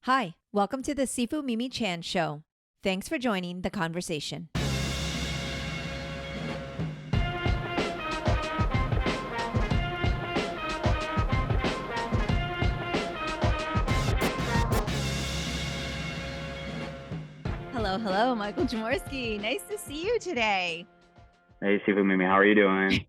Hi, welcome to the Sifu Mimi Chan Show. Thanks for joining the conversation. Hello, Michael Jamorski. Nice to see you today. Hey, Sifu Mimi, how are you doing?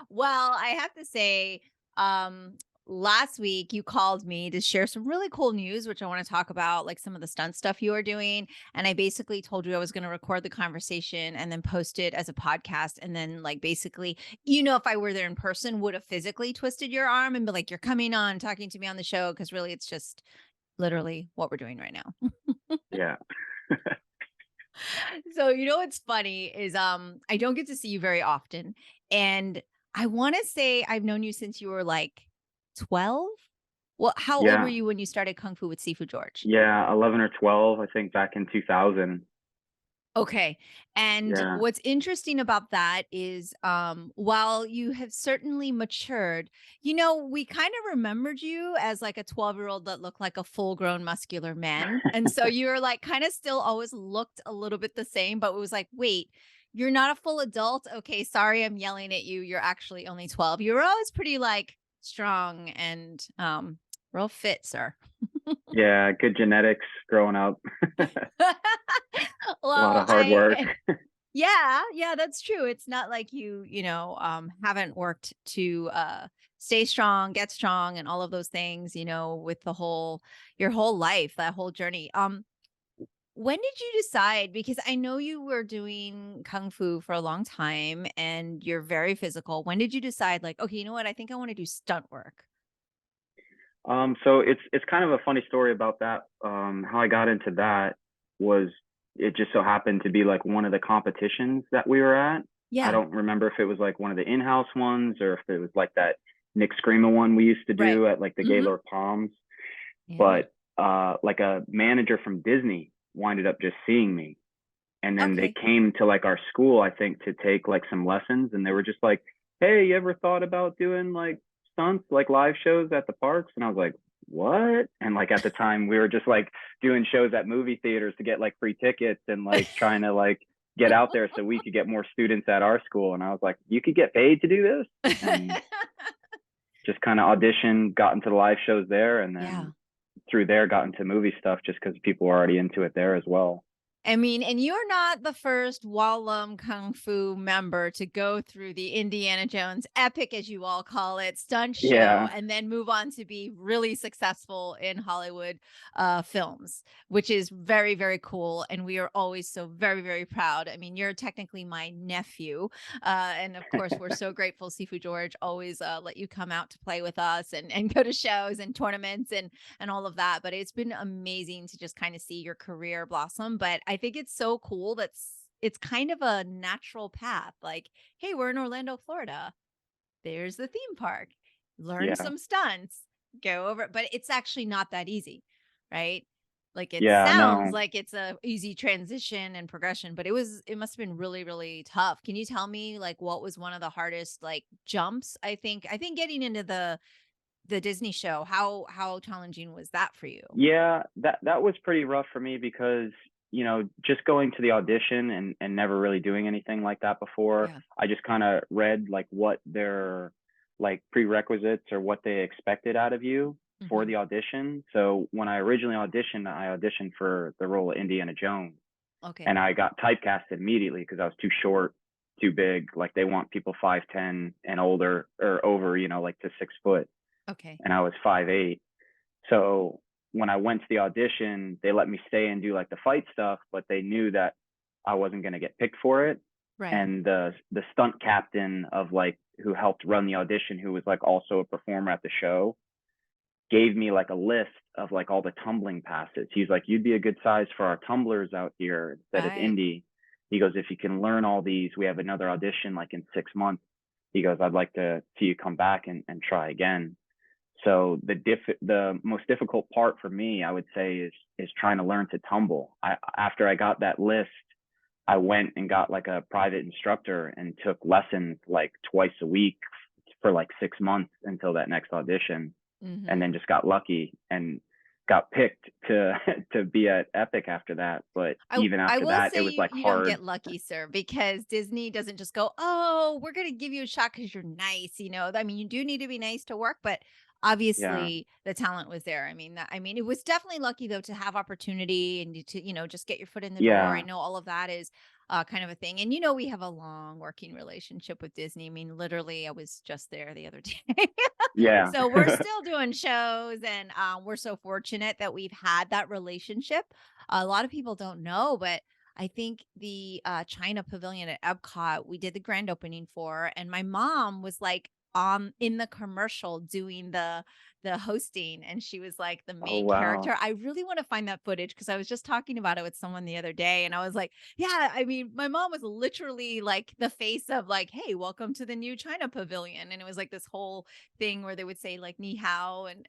Well, I have to say, um, last week you called me to share some really cool news, which I want to talk about, like some of the stunt stuff you are doing. And I basically told you I was going to record the conversation and then post it as a podcast. And then, like, basically, if I were there in person, would have physically twisted your arm and be like, you're coming on talking to me on the show. Cause really, it's just literally what we're doing right now. Yeah. So, what's funny is I don't get to see you very often. And I want to say I've known you since you were like 12. Well, how old were Yeah. you when you started Kung Fu with Sifu George? Yeah, 11 or 12, I think back in 2000. Okay. And Yeah. what's interesting about that is while you have certainly matured, we kind of remembered you as like a 12-year-old that looked like a full-grown muscular man. And so you were like kind of still always looked a little bit the same, but it was like, wait, you're not a full adult. Okay, sorry, I'm yelling at you. You're actually only 12. You were always pretty like strong and real fit, sir. Yeah, good genetics growing up. A lot Well, of hard work. yeah, that's true. It's not like haven't worked to stay strong, get strong, and all of those things, with your whole life, that whole journey. When did you decide? Because I know you were doing kung fu for a long time and you're very physical. When did you decide, like, okay, you know what? I think I want to do stunt work. So it's kind of a funny story about that. How I got into that was it just so happened to be like one of the competitions that we were at. I Yeah. don't remember if it was like one of the in-house ones or if it was like that Nick Screama one we used to Right. do at like the Hmm. Gaylord Palms. Yeah. But like a manager from Disney winded up just seeing me, and then they Okay. came to like our school, I think, to take like some lessons, and they were just like, hey, you ever thought about doing like stunts, like live shows at the parks? And I was like, what? And like at the time we were just like doing shows at movie theaters to get like free tickets and like trying to like get out there so we could get more students at our school. And I was like, you could get paid to do this? And just kind of auditioned, got into the live shows there, and Yeah. then through there got into movie stuff just because people were already into it there as well. I mean, and you're not the first Wah Lum Kung Fu member to go through the Indiana Jones epic, as you all call it, stunt show, Yeah. and then move on to be really successful in Hollywood films, which is very, very cool. And we are always so very, very proud. I mean, you're technically my nephew. And of course, we're so grateful Sifu George always let you come out to play with us and go to shows and tournaments and all of that. But it's been amazing to just kind of see your career blossom. But I think it's so cool it's kind of a natural path. Like, hey, we're in Orlando, Florida. There's the theme park. Learn Yeah. some stunts, go over. But it's actually not that easy, right? Like it Yeah, sounds no. like it's a easy transition and progression, but it must have been really, really tough. Can you tell me like what was one of the hardest like jumps? I think getting into the Disney show, how challenging was that for you? Yeah, that was pretty rough for me because, just going to the audition and never really doing anything like that before. Yeah. I just kind of read like what their like prerequisites or what they expected out of you for Mhm. the audition. So when I originally auditioned, I auditioned for the role of Indiana Jones, Okay. and I got typecasted immediately because I was too short, too big. Like they want people 5'10" and older or over, like to 6 foot, Okay. and I was 5'8". So when I went to the audition, they let me stay and do like the fight stuff, but they knew that I wasn't going to get picked for it. Right. And the stunt captain of like who helped run the audition, who was like also a performer at the show, gave me like a list of like all the tumbling passes. He's like, you'd be a good size for our tumblers out here instead of Right. Indy. He goes, if you can learn all these, we have another audition like in 6 months. He goes, I'd like to see you come back and try again. So the most difficult part for me, I would say, is trying to learn to tumble. After I got that list, I went and got like a private instructor and took lessons like twice a week for like 6 months until that next audition, and Mhm. then just got lucky. And got picked to to be at Epic after that. But even I after will that, it say was like you don't hard. get lucky, sir, because Disney doesn't just go, "Oh, we're gonna give you a shot because 'cause you're nice," you know? I mean, you do need to be nice to work, but Yeah. obviously the talent was there. I mean, it was definitely lucky though to have opportunity and to, just get your foot in the door. I Yeah. know all of that is kind of a thing. And we have a long working relationship with Disney. I mean, literally, I was just there the other day. Yeah. So we're still doing shows, and we're so fortunate that we've had that relationship. A lot of people don't know, but I think the China Pavilion at Epcot, we did the grand opening for, and my mom was like in the commercial doing the hosting, and she was like the Oh main wow. character. I really want to find that footage because I was just talking about it with someone the other day, and I was like, yeah, I mean, my mom was literally like the face of like, hey, welcome to the new China Pavilion, and it was like this whole thing where they would say like ni hao, and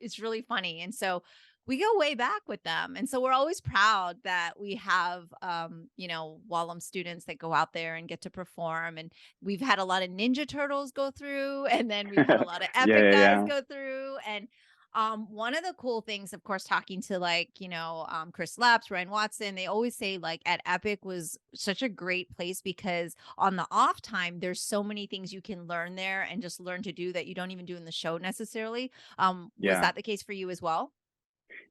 it's really funny. And so we go way back with them. And so we're always proud that we have Wah Lum students that go out there and get to perform. And we've had a lot of Ninja Turtles go through, and then we've had a lot of Yeah, Epic yeah, guys yeah. go through. And one of the cool things, of course, talking to like, Chris Lapps, Ryan Watson, they always say like at Epic was such a great place because on the off time, there's so many things you can learn there and just learn to do that you don't even do in the show necessarily. Was Yeah. that the case for you as well?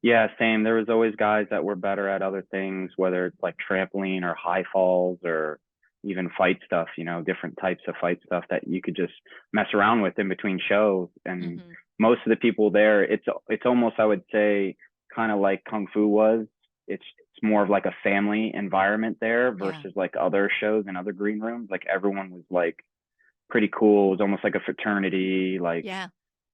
Yeah, same. There was always guys that were better at other things, whether it's like trampoline or high falls or even fight stuff, different types of fight stuff that you could just mess around with in between shows. And Hmm. most of the people there, it's almost, I would say, kind of like Kung Fu was. It's more of like a family environment there Yeah. versus like other shows and other green rooms. Like everyone was like pretty cool. It was almost like a fraternity. Like Yeah.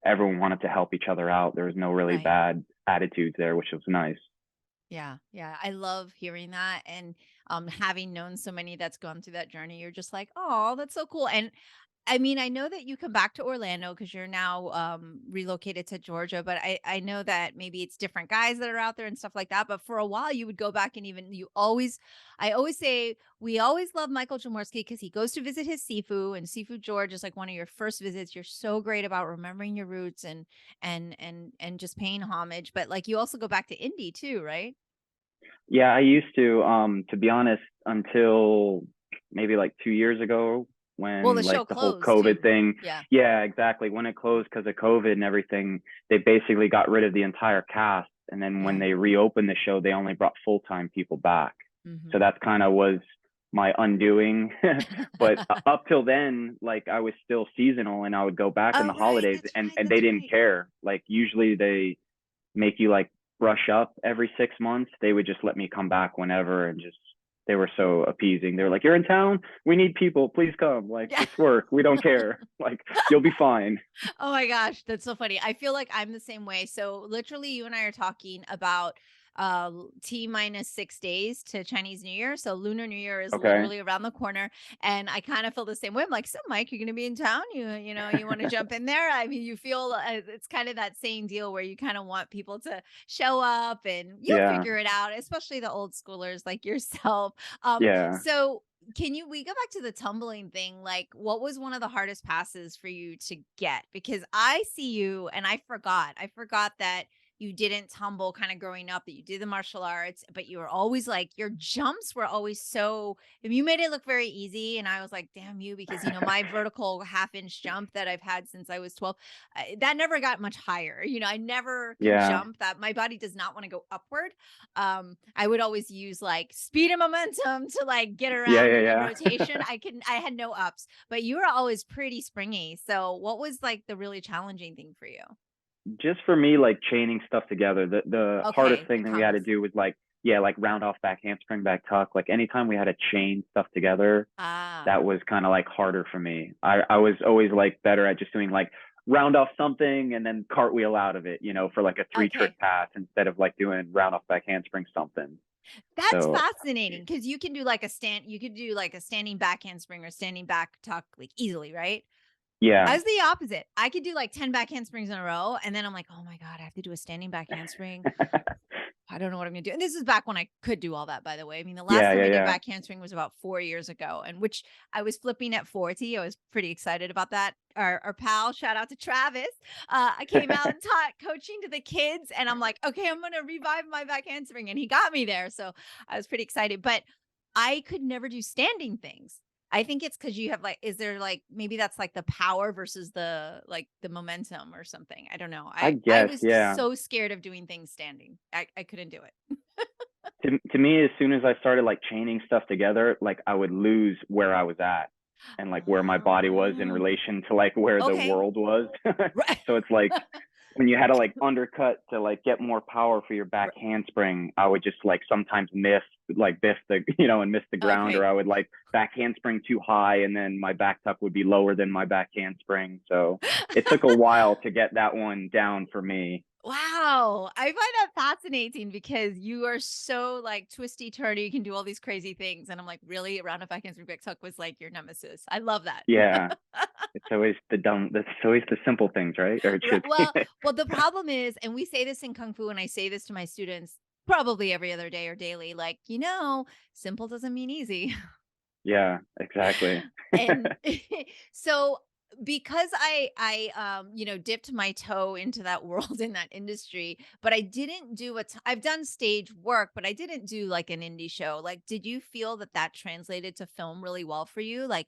everyone wanted to help each other out. There was no really Right. bad attitudes there, which was nice. Yeah, yeah, I love hearing that, and having known so many that's gone through that journey, you're just like, oh, that's so cool. And I mean, I know that you come back to Orlando because you're now relocated to Georgia, but I know that maybe it's different guys that are out there and stuff like that. But for a while, you would go back and even I always say we always love Michael Jamorski because he goes to visit his Sifu, and Sifu George is like one of your first visits. You're so great about remembering your roots and just paying homage. But like you also go back to Indy too, right? Yeah, I used to be honest, until maybe like 2 years ago Well, the when show like the whole closed COVID too. thing. Yeah. Yeah, exactly. When it closed because of COVID and everything, they basically got rid of the entire cast. And then when Yeah. they reopened the show, they only brought full-time people back. So Hmm. that's kind of was my undoing. But up till then, like I was still seasonal and I would go back in Oh, the right. holidays That's and right. and they That's didn't right. care. Like usually they make you like brush up every 6 months. They would just let me come back whenever and just they were so appeasing. They were like, "You're in town. We need people. Please come. Like, Yeah. just work. We don't care. Like, you'll be fine." Oh my gosh, that's so funny. I feel like I'm the same way. So literally you and I are talking about T minus 6 days to Chinese New Year. So Lunar New Year is Okay. literally around the corner. And I kind of feel the same way. I'm like, so Mike, you're gonna be in town. You want to jump in there. I mean, you feel it's kind of that same deal where you kind of want people to show up and you'll Yeah. figure it out, especially the old schoolers like yourself. Yeah. So we go back to the tumbling thing? Like, what was one of the hardest passes for you to get? Because I see you and I forgot that you didn't tumble kind of growing up, that you did the martial arts, but you were always like, your jumps were always so, if you made it look very easy. And I was like, damn you, because, my vertical half-inch jump that I've had since I was 12, that never got much higher. I never can Yeah. jump that. My body does not want to go upward. I would always use like speed and momentum to like get Yeah. around, and then Yeah. rotation. Yeah. I had no ups, but you were always pretty springy. So what was like the really challenging thing for you? Just for me, like chaining stuff together, the hardest Okay, thing the that we had to combos. do was like, yeah, like round off back handspring back tuck. Like anytime we had to chain stuff together, Ah, that was kind of like harder for me. I was always like better at just doing like round off something and then cartwheel out of it, for like a three trick okay. pass instead of like doing round off back handspring something. That's So fascinating because you could do like a standing back handspring or standing back tuck like easily, right? I yeah, was the opposite. I could do like 10 back handsprings in a row, and then I'm like, oh my God, I have to do a standing back handspring. don't know what I'm gonna do. And this is back when I could do all that, by the way. I mean, the last Yeah, time yeah, I did yeah. back handspring was about 4 years ago, and which I was flipping at 40. I was pretty excited about that. Our pal, shout out to Travis. I came out and taught coaching to the kids, and I'm like, okay, I'm gonna revive my back handspring, and he got me there. So I was pretty excited. But I could never do standing things. I think it's because you have like, is there like maybe that's like the power versus the like the momentum or something. I don't know. I I guess, was yeah. so scared of doing things standing. I couldn't do it. To me, as soon as I started like chaining stuff together, like I would lose where I was at and like where my body was in Oh, relation to like where the okay. world was. Right. So it's like when you had to like undercut to like get more power for your back handspring, I would just like sometimes miss like biff the and miss the ground, or Okay. I would like back handspring too high and then my back tuck would be lower than my back handspring. So it took a while to get that one down for me. Wow. I find that fascinating because you are so like twisty turny. You can do all these crazy things. And I'm like, really? Around a back handspring back tuck was like your nemesis. I love that. Yeah. It's always the dumb. That's always the simple things, right? Or it Ri should be. well, the problem is, and we say this in kung fu, and I say this to my students probably every other day or daily, like, simple doesn't mean easy. Yeah, exactly. And so because dipped my toe into that world in that industry, but I didn't do I've done stage work, but I didn't do like an indie show. Like, did you feel that that translated to film really well for you? Like,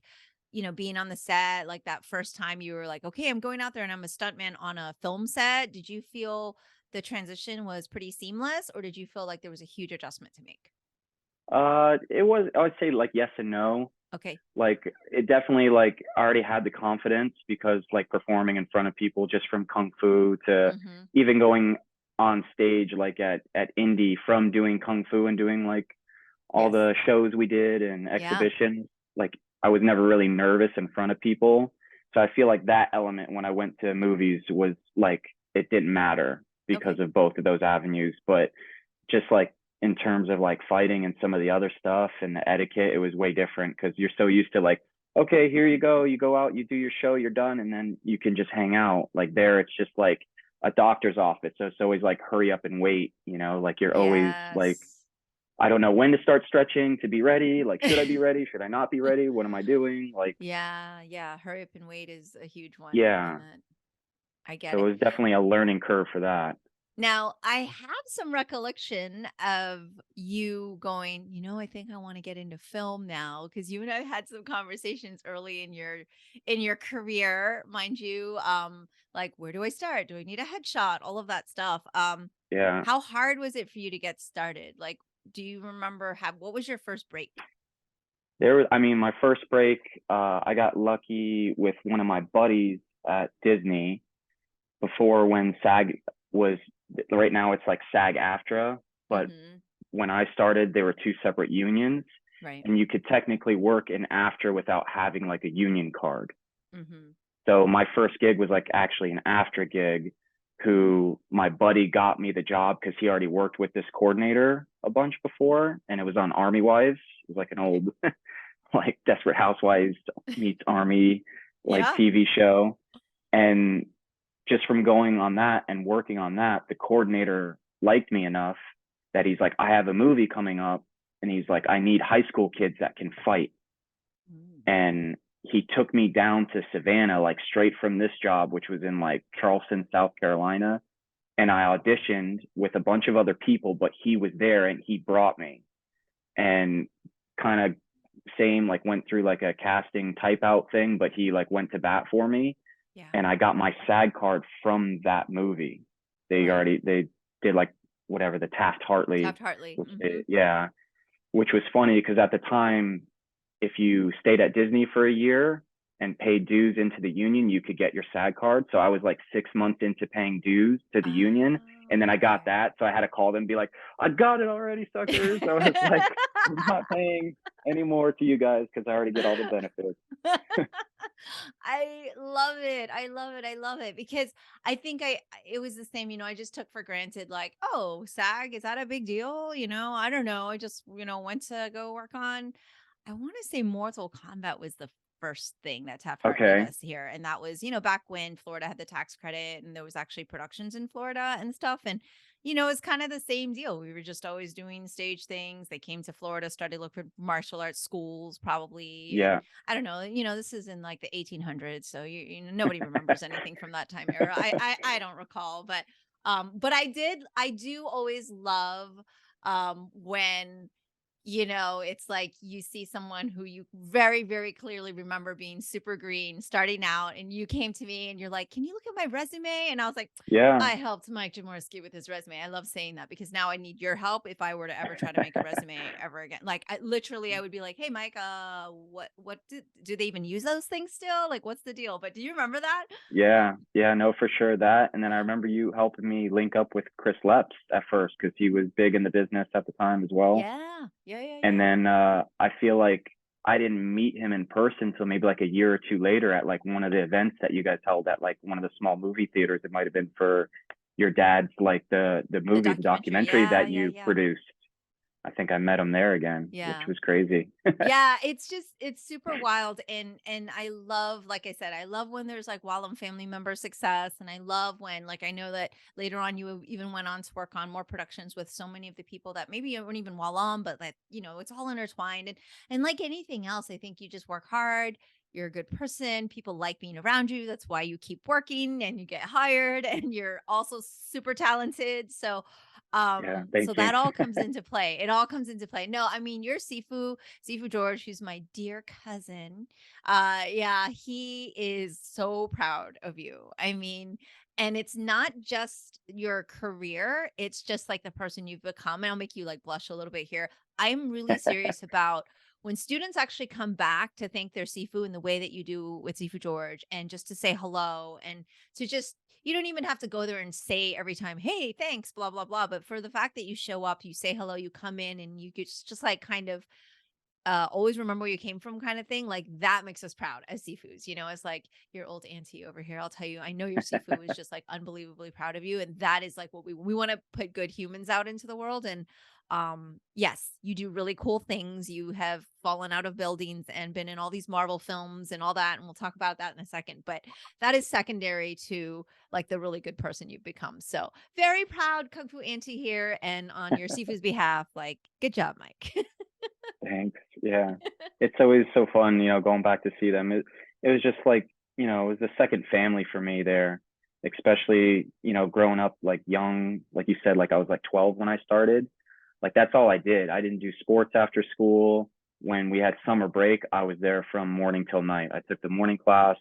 being on the set, like that first time you were like, okay, I'm going out there and I'm a stuntman on a film set. Did you feel the transition was pretty seamless, or did you feel like there was a huge adjustment to make? It was. I would say like yes and no. Okay. Like it definitely like I already had the confidence because like performing in front of people just from kung fu to Mm-hmm. even going on stage like at indie from doing kung fu and doing like all Yes. the shows we did and Yeah. exhibitions. Like I was never really nervous in front of people. So I feel like that element when I went to movies was like it didn't matter because Okay. of both of those avenues. But just like in terms of like fighting and some of the other stuff and the etiquette, it was way different because you're so used to like, okay, here you go out, you do your show, you're done, and then you can just hang out. Like there, it's just like a doctor's office. So it's always like hurry up and wait, like you're always like Yes. I don't know when to start stretching to be ready. Like, should I be ready? Should I not be ready? What am I doing? Like, Yeah, yeah, hurry up and wait is a huge one in yeah. that. I get So it. it was definitely a learning curve for that. Now, I have some recollection of you going, I think I want to get into film now because you and I had some conversations early in your career, mind you. Like, where do I start? Do I need a headshot? All of that stuff. Yeah. How hard was it for you to get started? Like, do you remember what was your first break? I mean, my first break, I got lucky with one of my buddies at Disney before when SAG was, right now it's like SAG AFTRA, but Mm-hmm. when I started, there were two separate unions Right. and you could technically work in AFTRA without having like a union card. Mm-hmm. So my first gig was like actually an AFTRA gig who my buddy got me the job because he already worked with this coordinator a bunch before and it was on Army Wives. It was like an old like Desperate Housewives meets Army like Yeah. TV show. And just from going on that and working on that, the coordinator liked me enough that he's like, I have a movie coming up. And he's like, I need high school kids that can fight. Mm. And he took me down to Savannah, like straight from this job, which was in like Charleston, South Carolina. And I auditioned with a bunch of other people, but he was there and he brought me and kind of same, like went through like a casting type out thing, but he like went to bat for me Yeah. and I got my SAG card from that movie. Right. They did like whatever the Taft Hartley Taft Hartley. was Mm-hmm. it, yeah, which was funny because at the time, if you stayed at Disney for a year and paid dues into the union, you could get your SAG card. So I was like 6 months into paying dues to the union. And then Oh, I got okay. that. So I had to call them and be like, I got it already, suckers. I was like, I'm not paying anymore to you guys because I already get all the benefits. I love it. I love it. I love it because I think it was the same, I just took for granted like, oh, SAG, is that a big deal? I don't know. I just, went to go work on I want to say Mortal Kombat was the first thing that Taft Hartley let Okay. us hear. And that was, back when Florida had the tax credit and there was actually productions in Florida and stuff. And, it's kind of the same deal. We were just always doing stage things. They came to Florida, started looking for martial arts schools, probably. And Yeah. I don't know, this is in like the 1800s. So, nobody remembers anything from that time era. I don't recall, but I do always love, when it's like you see someone who you very, very clearly remember being super green starting out, and you came to me and you're like, "Can you look at my resume?" And I was like, Yeah. "I helped Mike Jamorski with his resume." I love saying that because now I need your help if I were to ever try to make a resume ever again. Like I would be like, "Hey Mike, what do they even use those things still? Like what's the deal?" But do you remember that? Yeah. Yeah. No, for sure that. And then I remember you helping me link up with Chris Leps at first because he was big in the business at the time as well. Yeah. Yeah, yeah, And yeah. then I feel like I didn't meet him in person until maybe like a year or two later at like one of the events that you guys held at like one of the small movie theaters. It might have been for your dad's like The the documentary. documentary Yeah, that yeah, you yeah. produced. I think I met him there again, which Yeah. was crazy. Yeah, it's super wild, and I love, like I said, I love when there's like Wah Lum family member success, and I love when, like, I know that later on you even went on to work on more productions with so many of the people that maybe you weren't even Wah Lum, but that it's all intertwined, and like anything else, I think you just work hard. You're a good person. People like being around you. That's why you keep working and you get hired, and you're also super talented. So, Yeah, so thank you. that all comes into play. It all comes into play. No, I mean, you're Sifu George, who's my dear cousin. Yeah, he is so proud of you. I mean, and it's not just your career, it's just like the person you've become. And I'll make you like blush a little bit here. I'm really serious about when students actually come back to thank their Sifu in the way that you do with Sifu George, and just to say hello, and to just, you don't even have to go there and say every time, "Hey, thanks, blah blah blah." But for the fact that you show up, you say hello, you come in, and you just like kind of always remember where you came from, kind of thing. Like that makes us proud as Sifus. It's like your old auntie over here. I'll tell you, I know your Sifu is just like unbelievably proud of you, and that is like what we want to put good humans out into the world. And yes, you do really cool things. You have fallen out of buildings and been in all these Marvel films and all that, and we'll talk about that in a second. But that is secondary to like the really good person you've become. So very proud Kung Fu Auntie here, and on your Sifu's behalf, like good job, Mike. Thanks. Yeah. It's always so fun, going back to see them. It was just like, it was the second family for me there, especially, growing up like young, like you said, like I was like 12 when I started. Like that's all I did. I didn't do sports after school. When we had summer break, I was there from morning till night. I took the morning class.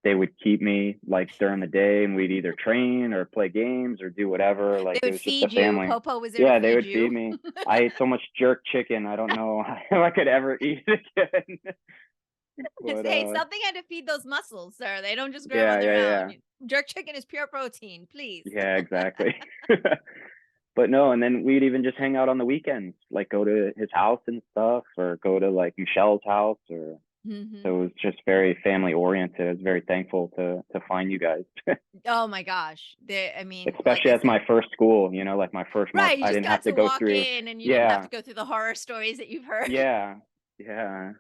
They would keep me like during the day and we'd either train or play games or do whatever. They Like it would was just a feed you. family. Popo was there to Yeah, they feed would feed you. me. I ate so much jerk chicken. I don't know if I could ever eat it again. But Hey, something had to feed those muscles, sir. They don't just grow yeah, on their yeah, own. yeah. Jerk chicken is pure protein, please. Yeah, exactly. But no, and then we'd even just hang out on the weekends, like go to his house and stuff, or go to like Michelle's house, or Hmm. so it was just very family oriented. I was very thankful to find you guys. Oh my gosh. I mean, like Especially I as said, my first school, like my first month, right. You I just didn't got have to to go walk through. in and you didn't have Yeah, to go through the horror stories that you've heard. yeah, yeah.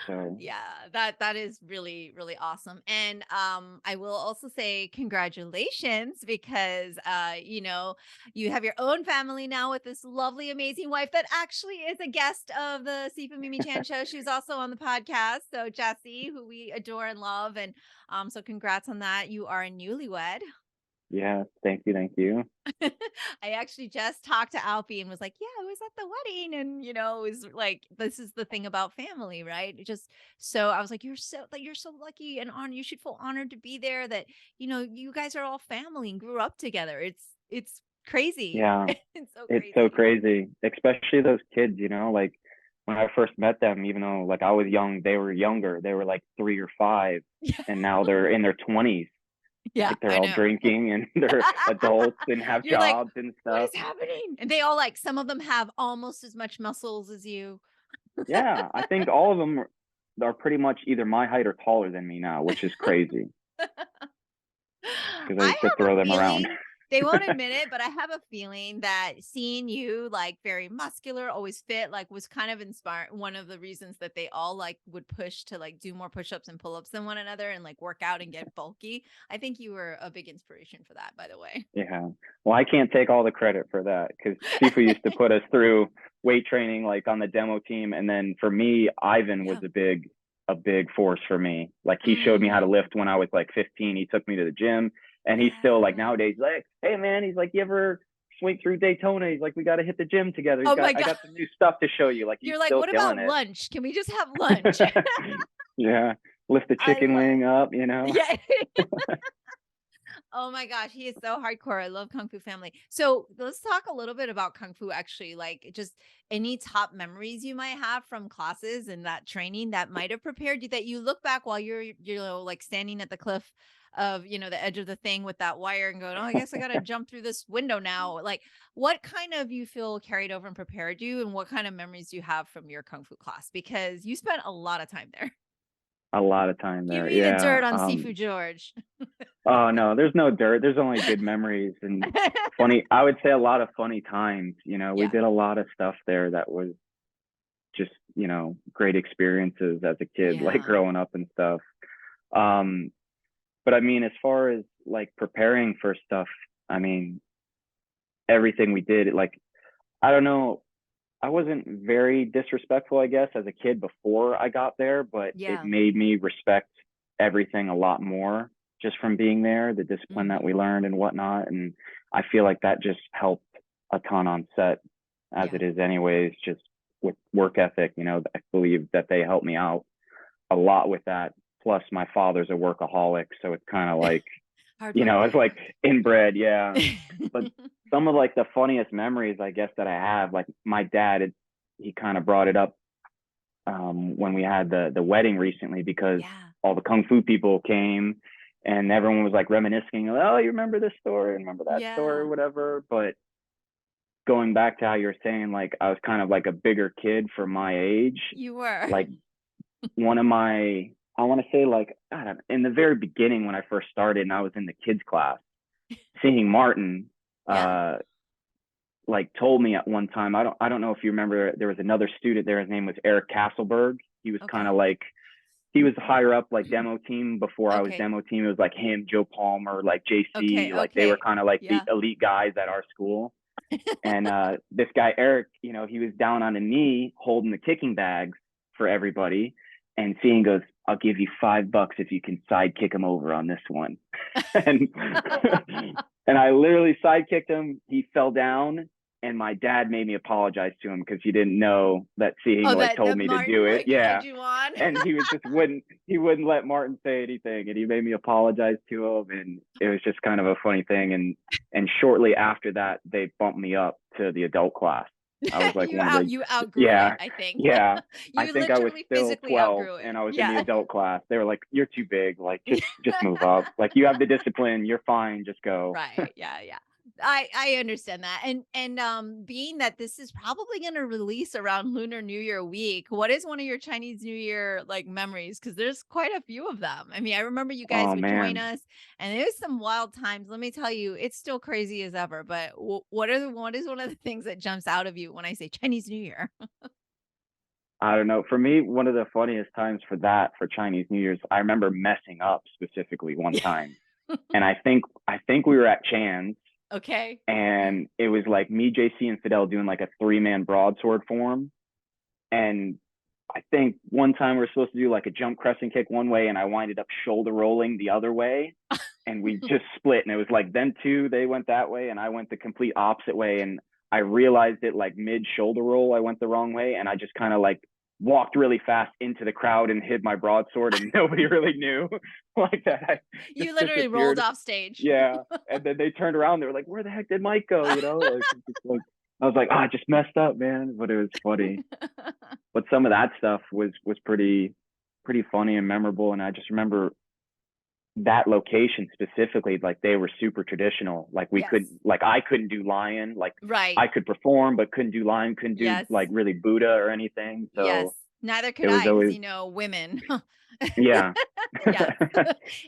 So Yeah, that is really, really awesome. And I will also say congratulations because you have your own family now with this lovely, amazing wife that actually is a guest of the Sifa Mimi Chan show. She was also on the podcast. So Jessie, who we adore and love. And so congrats on that. You are a newlywed. yeah, thank you, thank you. I actually just talked to Alfie and was like, "Yeah, I was at the wedding," and it was like, this is the thing about family, right? So I was like, you're so lucky and honored. You should feel honored to be there. That you guys are all family and grew up together. It's crazy. Yeah, It's so it's so crazy. crazy, especially those kids, like when I first met them, even though like I was young, they were younger. They were like 3 or 5, Yeah, and now they're in their 20s. yeah, Like they're I all know. drinking and they're adults and have You're like, jobs and what stuff. is happening? And they all like some of them have almost as much muscles as you. Yeah, I think all of them are pretty much either my height or taller than me now, which is crazy because I I used to have throw a them around. feeling. They won't admit it, but I have a feeling that seeing you like very muscular, always fit, like was kind of inspired. One of the reasons that they all like would push to like do more push-ups and pull-ups than one another and like work out and get bulky. I think you were a big inspiration for that, by the way. Yeah. Well, I can't take all the credit for that because Sifu used to put us through weight training like on the demo team. And then for me, Ivan was Yeah. a big force for me. Like he showed me how to Mm, lift when I was like 15. He took me to the gym and he's still like yeah. nowadays like, hey man, he's like, you ever swing through Daytona? He's like, we got to hit the gym together. Oh my I God. got some new stuff to show you. Like he's You're like, still what killing about it. lunch? Can we just have lunch? Yeah. Lift the I chicken love. wing up, you know? Yeah. Oh my gosh, he is so hardcore. I love Kung Fu Family. So let's talk a little bit about Kung Fu actually, like just any top memories you might have from classes and that training that might have prepared you that you look back while you're like standing at the cliff of, the edge of the thing with that wire and going, oh, I guess I got to jump through this window now. Like what kind of you feel carried over and prepared you and what kind of memories do you have from your Kung Fu class? Because you spent a lot of time there. A lot of time Give there. me the Yeah. dirt on Sifu George. Oh no, there's no dirt. There's only good memories and funny. I would say a lot of funny times. You know, we Yeah. did a lot of stuff there that was just, great experiences as a kid, like Yeah. growing up and stuff. Um, but I mean, as far as like preparing for stuff, I mean, everything we did, like, I don't know, I wasn't very disrespectful, I guess, as a kid before I got there, but it Yeah. made me respect everything a lot more just from being there, the discipline that we Mhm. learned and whatnot. And I feel like that just helped a ton on set as Yeah. it is anyways, just with work ethic, I believe that they helped me out a lot with that. Plus my father's a workaholic, so it's kind of like, Hard work, it's hard like work. inbred, yeah. But some of like the funniest memories I guess that I have, like my dad, he kind of brought it up when we had the wedding recently because Yeah. all the kung fu people came and everyone was like reminiscing, oh, you remember this story, remember that story, Yeah. whatever. But going back to how you were saying, like I was kind of like a bigger kid for my age, You were. like one of my, I want to say like, I don't know, in the very beginning when I first started and I was in the kids class, seeing Martin, Yeah. uh, like told me at one time, I don't know if you remember, there was another student there. His name was Eric Castleberg. He was kind of Okay. like, he was higher up like demo team before I was Okay. demo team. It was like him, Joe Palmer, like JC, Okay. like they were Okay. kind of like the Yeah. elite guys at our school. And this guy Eric, he was down on a knee holding the kicking bags for everybody, and seeing goes, "I'll give you $5 if you can side kick him over on this one." and and I literally side kicked him. He fell down, and my dad made me apologize to him because he didn't know that Seeing Oh, like that told me to do Martin it. like Yeah, egged you on. and he was just wouldn't he wouldn't let Martin say anything, and he made me apologize to him, and it was just kind of a funny thing. And shortly after that, they bumped me up to the adult class. I was like one of the You outgrew it, yeah I think. yeah. I You think I was literally still physically 12 outgrew it. and I was in the Yeah. adult class. They were like, "You're too big. Like just move up. Like you have the discipline. You're fine. Just go." Right. Yeah, yeah. I understand that. And being that this is probably going to release around Lunar New Year week, what is one of your Chinese New Year like memories cuz there's quite a few of them. I mean, I remember you guys Oh would join man. us and it was some wild times. Let me tell you, it's still crazy as ever, but what is one of the things that jumps out of you when I say Chinese New Year? I don't know. For me, one of the funniest times for Chinese New Year's, I remember messing up specifically one time. And I think we were at Chan's Okay. and it was like me, JC, and Fidel doing like a three-man broadsword form. And I think one time we were supposed to do like a jump crescent kick one way, and I winded up shoulder rolling the other way, and we just split. And it was like them two, they went that way, and I went the complete opposite way. And I realized it like mid shoulder roll, I went the wrong way, and I just kind of like walked really fast into the crowd and hid my broadsword, and nobody really knew like that. I just You literally rolled disappeared. off stage. Yeah, and then they turned around. They were like, "Where the heck did Mike go?" Like I was like, I just messed up, man. But it was funny. But some of that stuff was pretty funny and memorable. And I just remember that location specifically, like they were super traditional. Like we could, Yes. like I couldn't do lion. Like Right. I could perform, but couldn't do lion. Couldn't do Yes. like really Buddha or anything. Yes. So Neither It could was I, because always, you know, women. yeah. Yes.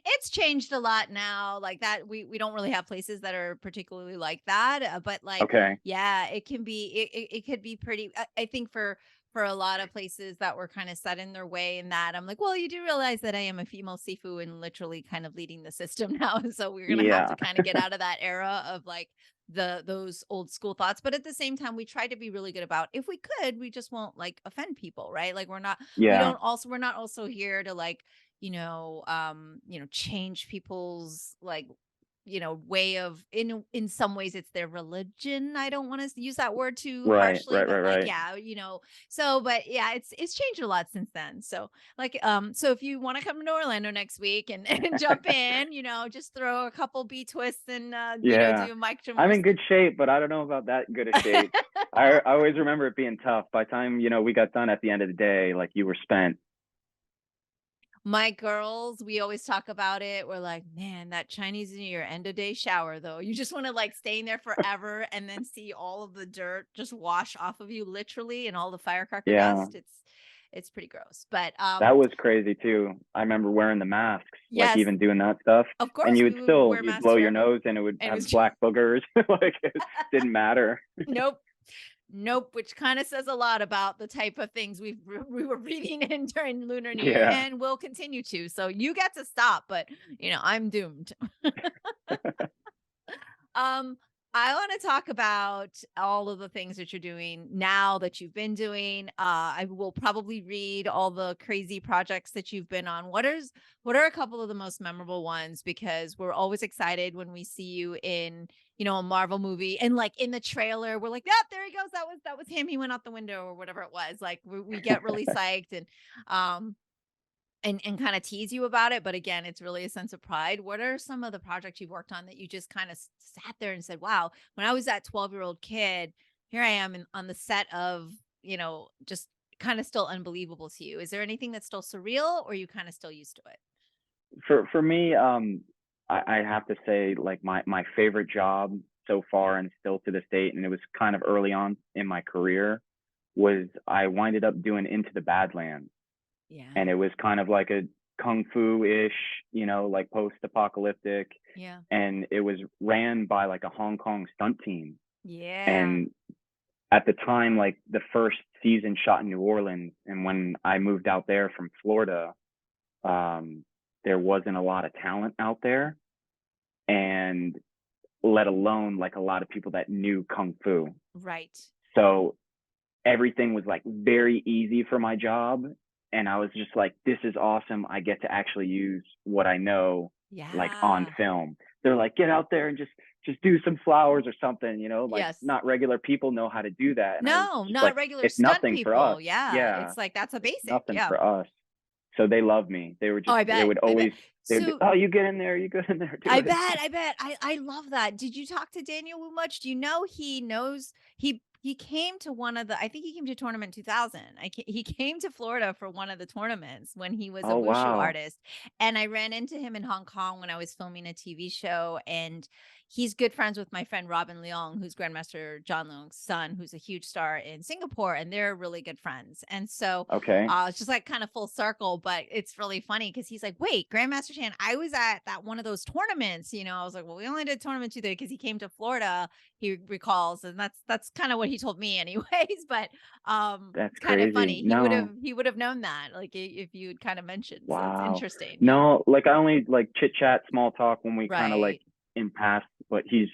It's changed a lot now, like that we don't really have places that are particularly like that, but, like, Okay. yeah, it can be it could be pretty I think for a lot of places that were kinda set in their way in that, I'm like, "Well, you do realize that I am a female Sifu and literally kind of leading the system now, so we're gonna have Yeah. to kinda get out of that era of, like, those old school thoughts," but at the same time, we try to be really good about if we could, we just won't, like, offend people, right? Like, Yeah. we're not also here to, like, change people's, like, way of in some ways it's their religion. I don't want to use that word too Right. harshly, Right. but, Right. like, Right. yeah, so but yeah, it's changed a lot since then. So, like, so if you want to come to Orlando next week and, and jump in, just throw a couple B twists and Yeah. do Mike I'm in Jamorski. good shape, but I don't know about that good a shape. I always remember it being tough. By the time, we got done at the end of the day, like you were spent. My girls, we always talk about it. We're like, man, that Chinese New Year end of day shower, though. You just want to, like, stay in there forever and then see all of the dirt just wash off of you, literally, and all the firecracker Yeah. dust. It's pretty gross. But That was crazy too. I remember wearing the masks, like yes, even doing that stuff. of And course you we would would still, wear you'd masks blow your forever. nose and it would And it have was black boogers. Like it didn't matter. nope. Nope, which kind of says a lot about the type of things we were reading in during Lunar New Year Yeah. and will continue to. So you get to stop, but I'm doomed. Um, I want to talk about all of the things that you're doing now that you've been doing. I will probably read all the crazy projects that you've been on. What are a couple of the most memorable ones? Because we're always excited when we see you in, a Marvel movie, and, like, in the trailer, we're like, "Yeah, there he goes. That was him. He went out the window," or whatever it was. Like, we get really psyched um and kind of tease you about it, but again, it's really a sense of pride. What are some of the projects you've worked on that you just kind of sat there and said, "Wow, when I was that 12-year-old kid, here I am on the set of, just kind of still unbelievable to you." Is there anything that's still surreal, or you kind of still used to it? For me, I have to say like my favorite job so far and still to this date, and it was kind of early on in my career, was I winded up doing Into the Badlands. Yeah. And it was kind of like a kung fu-ish, like post-apocalyptic, Yeah. and it was ran by like a Hong Kong stunt team. Yeah. And at the time, like the first season shot in New Orleans, and when I moved out there from Florida, there wasn't a lot of talent out there, and let alone like a lot of people that knew kung fu. Right. So everything was like very easy for my job, and I was just like, this is awesome. I get to actually use what I know, like on Yeah. film. They're like, get out there and just do some flowers or something, like Yes. not regular people know how to do that. And I was No, just not like, regular it's stunt nothing for us. people. Yeah. Yeah, It's like that's a it's basic. nothing Yeah. for us. So they love me. Oh, I They bet. would I bet. always, they'd be, So oh, you get in there, you get in there, do I it. bet, I bet. I love that. Did you talk to Daniel Wu much? Do you know he knows he came to one of the I think he came to tournament 2000. He came to Florida for one of the tournaments when he was a Oh, wushu wow. artist, and I ran into him in Hong Kong when I was filming a TV show, and he's good friends with my friend Robin Leong, who's Grandmaster John Leong's son, who's a huge star in Singapore, and they're really good friends. And so Okay. it's just like kind of full circle, but it's really funny because he's like, "Wait, Grandmaster Chan, I was at that one of those tournaments." I was like, "Well, we only did tournament two there because he came to Florida." He recalls, and that's kind of what he told me, anyways. But That's it's kind of crazy. funny. No. He would have known that, like, if you had kind of mentioned. So it's Wow. interesting. Yeah. No, like I only like chit chat, small talk when we kind of like Right. in past, but he's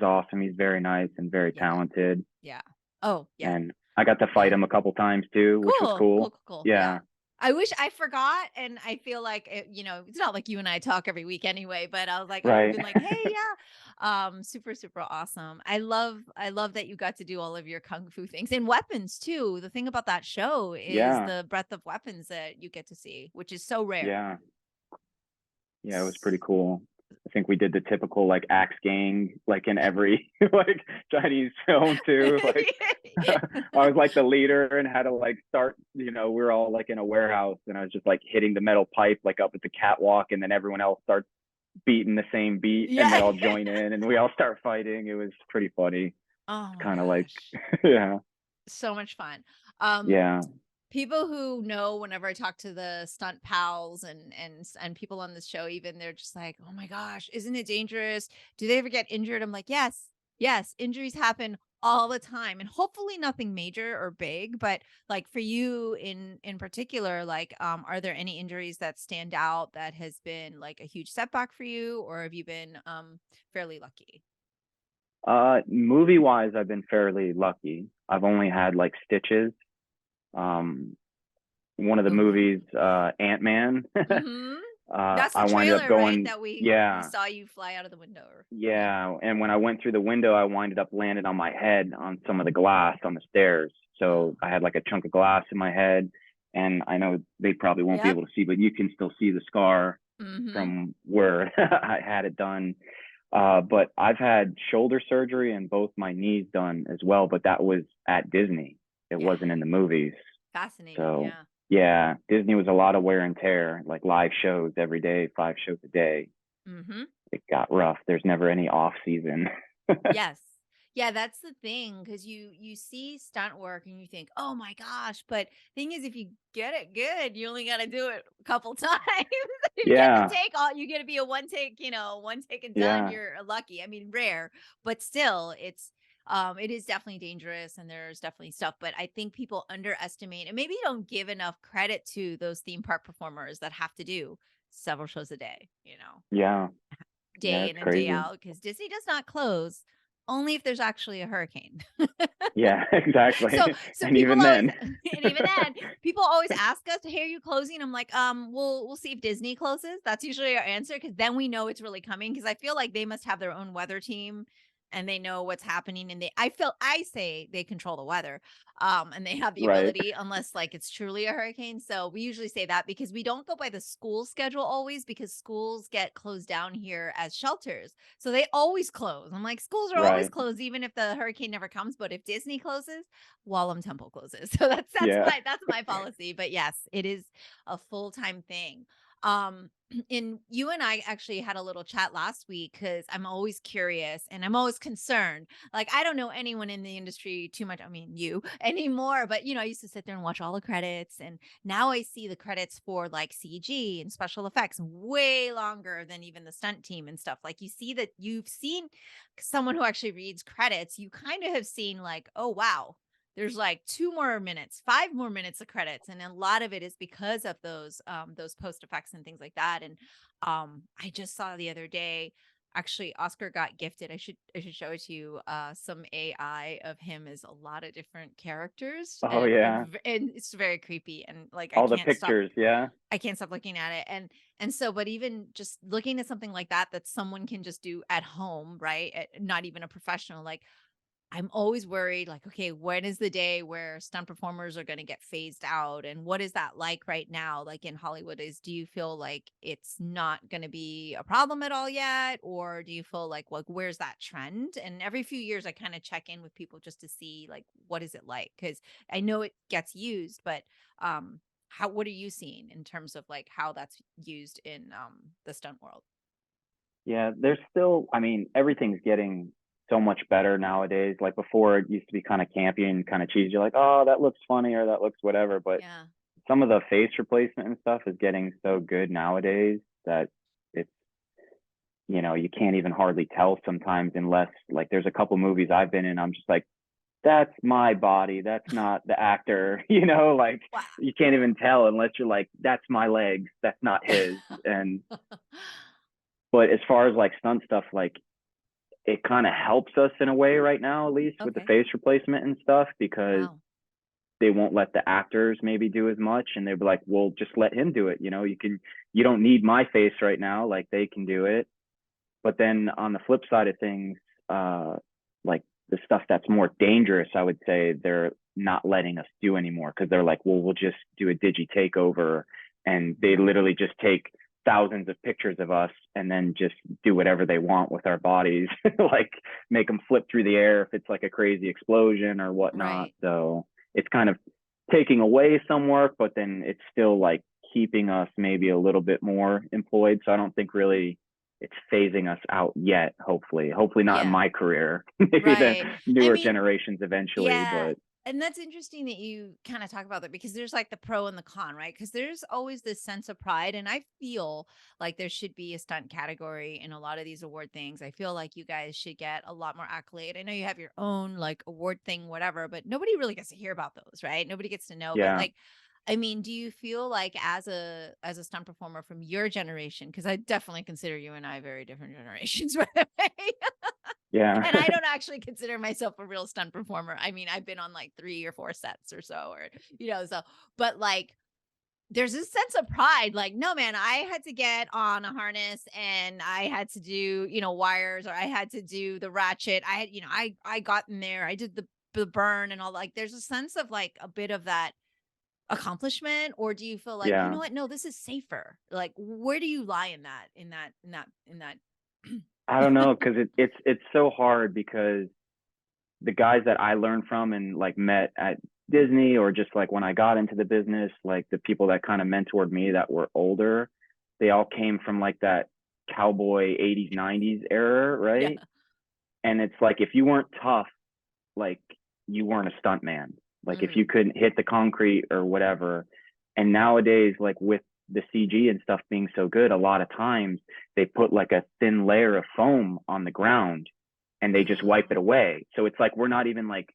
awesome. He's very nice and very Yeah. talented. Yeah. Oh, yeah. And I got to fight Yeah. him a couple times too, which was Cool, cool, cool. cool, cool. Yeah. Yeah. I wish I forgot, and I feel like it's not like you and I talk every week anyway, but I was like, I would have Right. been like, "Hey, yeah." Super, super awesome. I love that you got to do all of your kung fu things and weapons too. The thing about that show is Yeah. the breadth of weapons that you get to see, which is so rare. Yeah. Yeah, it was pretty cool. I think we did the typical like axe gang like in every like Chinese film too. Like I was like the leader and had to like start, we were all like in a warehouse and I was just like hitting the metal pipe like up at the catwalk, and then everyone else starts beating the same beat and they Yeah. all join in and we all start fighting. It was pretty funny. Oh It's my kind of like gosh. yeah. So much fun. Um Yeah. people who know, whenever I talk to the stunt pals and people on this show, even, they're just like, "Oh my gosh, isn't it dangerous? Do they ever get injured?" I'm like, "Yes, yes, injuries happen all the time, and hopefully nothing major or big." But like for you in particular, like, are there any injuries that stand out that has been like a huge setback for you, or have you been fairly lucky? Movie wise, I've been fairly lucky. I've only had like stitches. Um, one of the Okay. movies, Ant-Man, Mhm. That's the I wind up trailer, right? going, That we yeah, saw you fly out of the window from it. yeah. And when I went through the window, I winded up landing on my head on some of the glass on the stairs. So I had like a chunk of glass in my head. And I know they probably won't be Yep. able to see, but you can still see the scar Mhm. from where I had it done. But I've had shoulder surgery and both my knees done as well, but that was at Disney. It Yeah. wasn't in the movies. Fascinating, So yeah. yeah, Disney was a lot of wear and tear, like live shows every day, 5 shows a day. Mhm. It got rough. There's never any off season. Yes. Yeah, that's the thing, because you see stunt work and you think, "Oh my gosh," but thing is, if you get it good, you only gotta do it a couple times. If you get the Yeah, take, all you gotta be a one take, one take and done, yeah, you're lucky. I mean, rare, but still, it is definitely dangerous, and there's definitely stuff, but I think people underestimate and maybe don't give enough credit to those theme park performers that have to do several shows a day, yeah, yeah. day It's in and day crazy. out, because Disney does not close, only if there's actually a hurricane. Yeah, So exactly. so And people even always then, and even then, people always ask us, "Hey, are you closing?" I'm like, we'll see if Disney closes." That's usually our answer, because then we know it's really coming, because I feel like they must have their own weather team, and they know what's happening, and I say they control the weather, and they have the right, ability, unless, like, it's truly a hurricane. So we usually say that, because we don't go by the school schedule always, because schools get closed down here as shelters. So they always close. I'm like, "Schools are always right, closed even if the hurricane never comes, but if Disney closes, Wah Lum temple closes." So yeah. that's my policy. But yes, it is a full-time thing. Um and you and I actually had a little chat last week, because I'm always curious and I'm always concerned. Like, I don't know anyone in the industry too much, I mean you anymore, but I used to sit there and watch all the credits, and now I see the credits for like CG and special effects way longer than even the stunt team and stuff. Like, you see that you've seen someone who actually reads credits, you kind of have seen like, oh wow, there's like 2 more minutes, 5 more minutes of credits, and a lot of it is because of those post effects and things like that. And I just saw the other day, actually, Oscar got gifted, I should show it to you, some AI of him as a lot of different characters, Oh yeah, and it's very creepy, and like all the pictures. Yeah, I can't stop looking at it. And so, but even just looking at something like that, that someone can just do at home, right? Not even a professional, like, I'm always worried, like, okay, when is the day where stunt performers are going to get phased out? And what is that like right now? Like in Hollywood, do you feel like it's not going to be a problem at all yet? Or do you feel like, where's that trend? And every few years, I kind of check in with people just to see, like, what is it like? Cause I know it gets used, but, what are you seeing in terms of like how that's used in, the stunt world? yeah. There's still. I mean, everything's getting so much better nowadays. Like before, it used to be kind of campy and kind of cheesy. You're like, oh, that looks funny or that looks whatever. But Yeah. some of the face replacement and stuff is getting so good nowadays that it's you can't even hardly tell sometimes unless like there's a couple movies I've been in. I'm just like, that's my body. That's not the actor. Like you can't even tell unless you're like, that's my legs. That's not his. And but as far as like stunt stuff, like it kind of helps us in a way right now, at least with the Okay. face replacement and stuff, because Wow. they won't let the actors maybe do as much, and they'll be like, well, just let him do it. You don't need my face right now. Like they can do it. But then on the flip side of things, like the stuff that's more dangerous, I would say they're not letting us do anymore, because they're like, well, we'll just do a digi takeover, and they literally just take thousands of pictures of us and then just do whatever they want with our bodies, like make them flip through the air if it's like a crazy explosion or whatnot. Right. So it's kind of taking away some work, but then it's still like keeping us maybe a little bit more employed. So I don't think really it's phasing us out yet. Hopefully not in Yeah. my career. Maybe the Right. I newer mean, generations eventually, yeah. but And that's interesting that you kind of talk about that because there's like the pro and the con, right? Because there's always this sense of pride. And I feel like there should be a stunt category in a lot of these award things. I feel like you guys should get a lot more accolade. I know you have your own like award thing, whatever, but nobody really gets to hear about those, right? Nobody gets to know. But Yeah. like, I mean, do you feel like as a stunt performer from your generation? Because I definitely consider you and I very different generations, by the way. Yeah. And I don't actually consider myself a real stunt performer. I mean, I've been on like 3 or 4 sets or so, or, so, but like, there's this sense of pride. Like, no, man, I had to get on a harness and I had to do, wires, or I had to do the ratchet. I had, I got in there, I did the burn and all. Like, there's a sense of like a bit of that accomplishment, or do you feel like, you know Yeah. what? No, this is safer. Like, where do you lie in that? I don't know, because it's so hard, because the guys that I learned from and like met at Disney, or just like when I got into the business, like the people that kind of mentored me that were older, they all came from like that cowboy 80s 90s era, Yeah. right? And it's like, if you weren't tough, like, you weren't a stunt man. Like, if you Mm. couldn't hit the concrete or whatever. And nowadays, like with the CG and stuff being so good, a lot of times they put like a thin layer of foam on the ground and they just wipe it Oh, away. So it's like we're not even like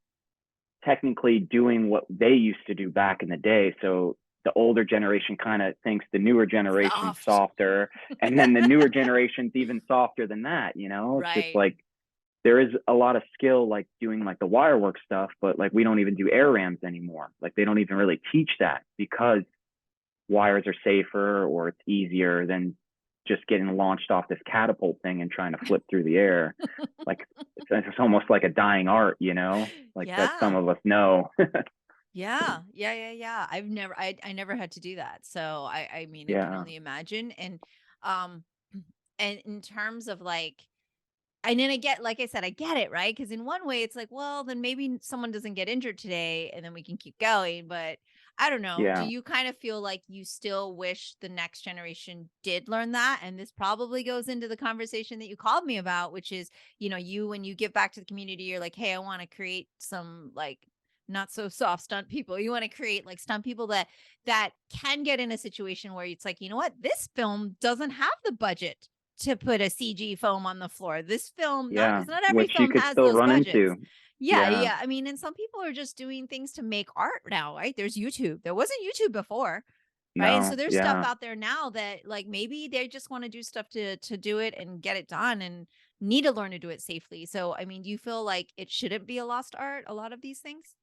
technically doing what they used to do back in the day. So the older generation kind of thinks the newer generation's soft. softer, and then the newer generation's even softer than that. It's just Right. like there is a lot of skill, like doing like the wire work stuff, but like we don't even do air rams anymore. Like they don't even really teach that, because wires are safer, or it's easier than just getting launched off this catapult thing and trying to flip through the air. Like it's almost like a dying art, like that some Yeah. of us know. Yeah. Yeah, yeah, yeah. I never had to do that. So I mean, I can Yeah. only imagine. Um and in terms of like, and then I get, like I said, I get it, right? Because in one way, it's like, well, then maybe someone doesn't get injured today and then we can keep going. But I don't know. Do Yeah. you kind of feel like you still wish the next generation did learn that? And this probably goes into the conversation that you called me about, which is, when you give back to the community, you're like, hey, I want to create some like not so soft stunt people. You want to create like stunt people that can get in a situation where it's like, you know what? This film doesn't have the budget to put a CG foam on the floor. This film, not Yeah. because not every Which you film could has still those run budgets. into. Yeah, Yeah. yeah. I mean, and some people are just doing things to make art now, right? There's YouTube. There wasn't YouTube before, right? And so No. there's stuff Yeah. out there now that like maybe they just want to do stuff to do it and get it done and need to learn to do it safely. So, I mean, do you feel like it shouldn't be a lost art, a lot of these things?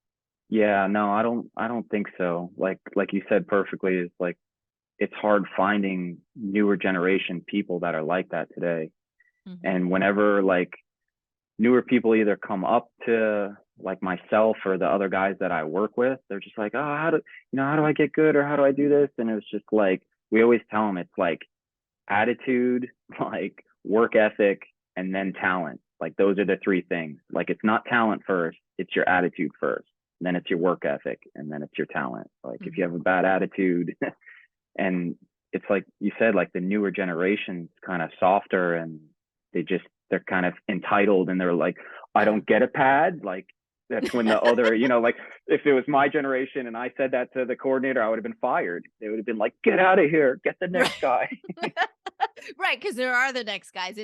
Yeah. No, I don't think so. Like you said perfectly, is like it's hard finding newer generation people that are like that today. Hmm. And whenever like newer people either come up to like myself or the other guys that I work with, they're just like, oh, how do I get good, or how do I do this? And it's just like we always tell them, it's like attitude, like work ethic, and then talent. Like those are the three things. Like it's not talent first, it's your attitude first. Then it's your work ethic, and then it's your talent. Like if you have Hmm. a bad attitude, and it's like you said, like the newer generation's kind of softer, and they're kind of entitled, and they're like, I Yeah. don't get a pad. Like that's when the other, like if it was my generation and I said that to the coordinator, I would have been fired. They would have been like, get out of here, get the Right. next guy. Right, because there are the next guys,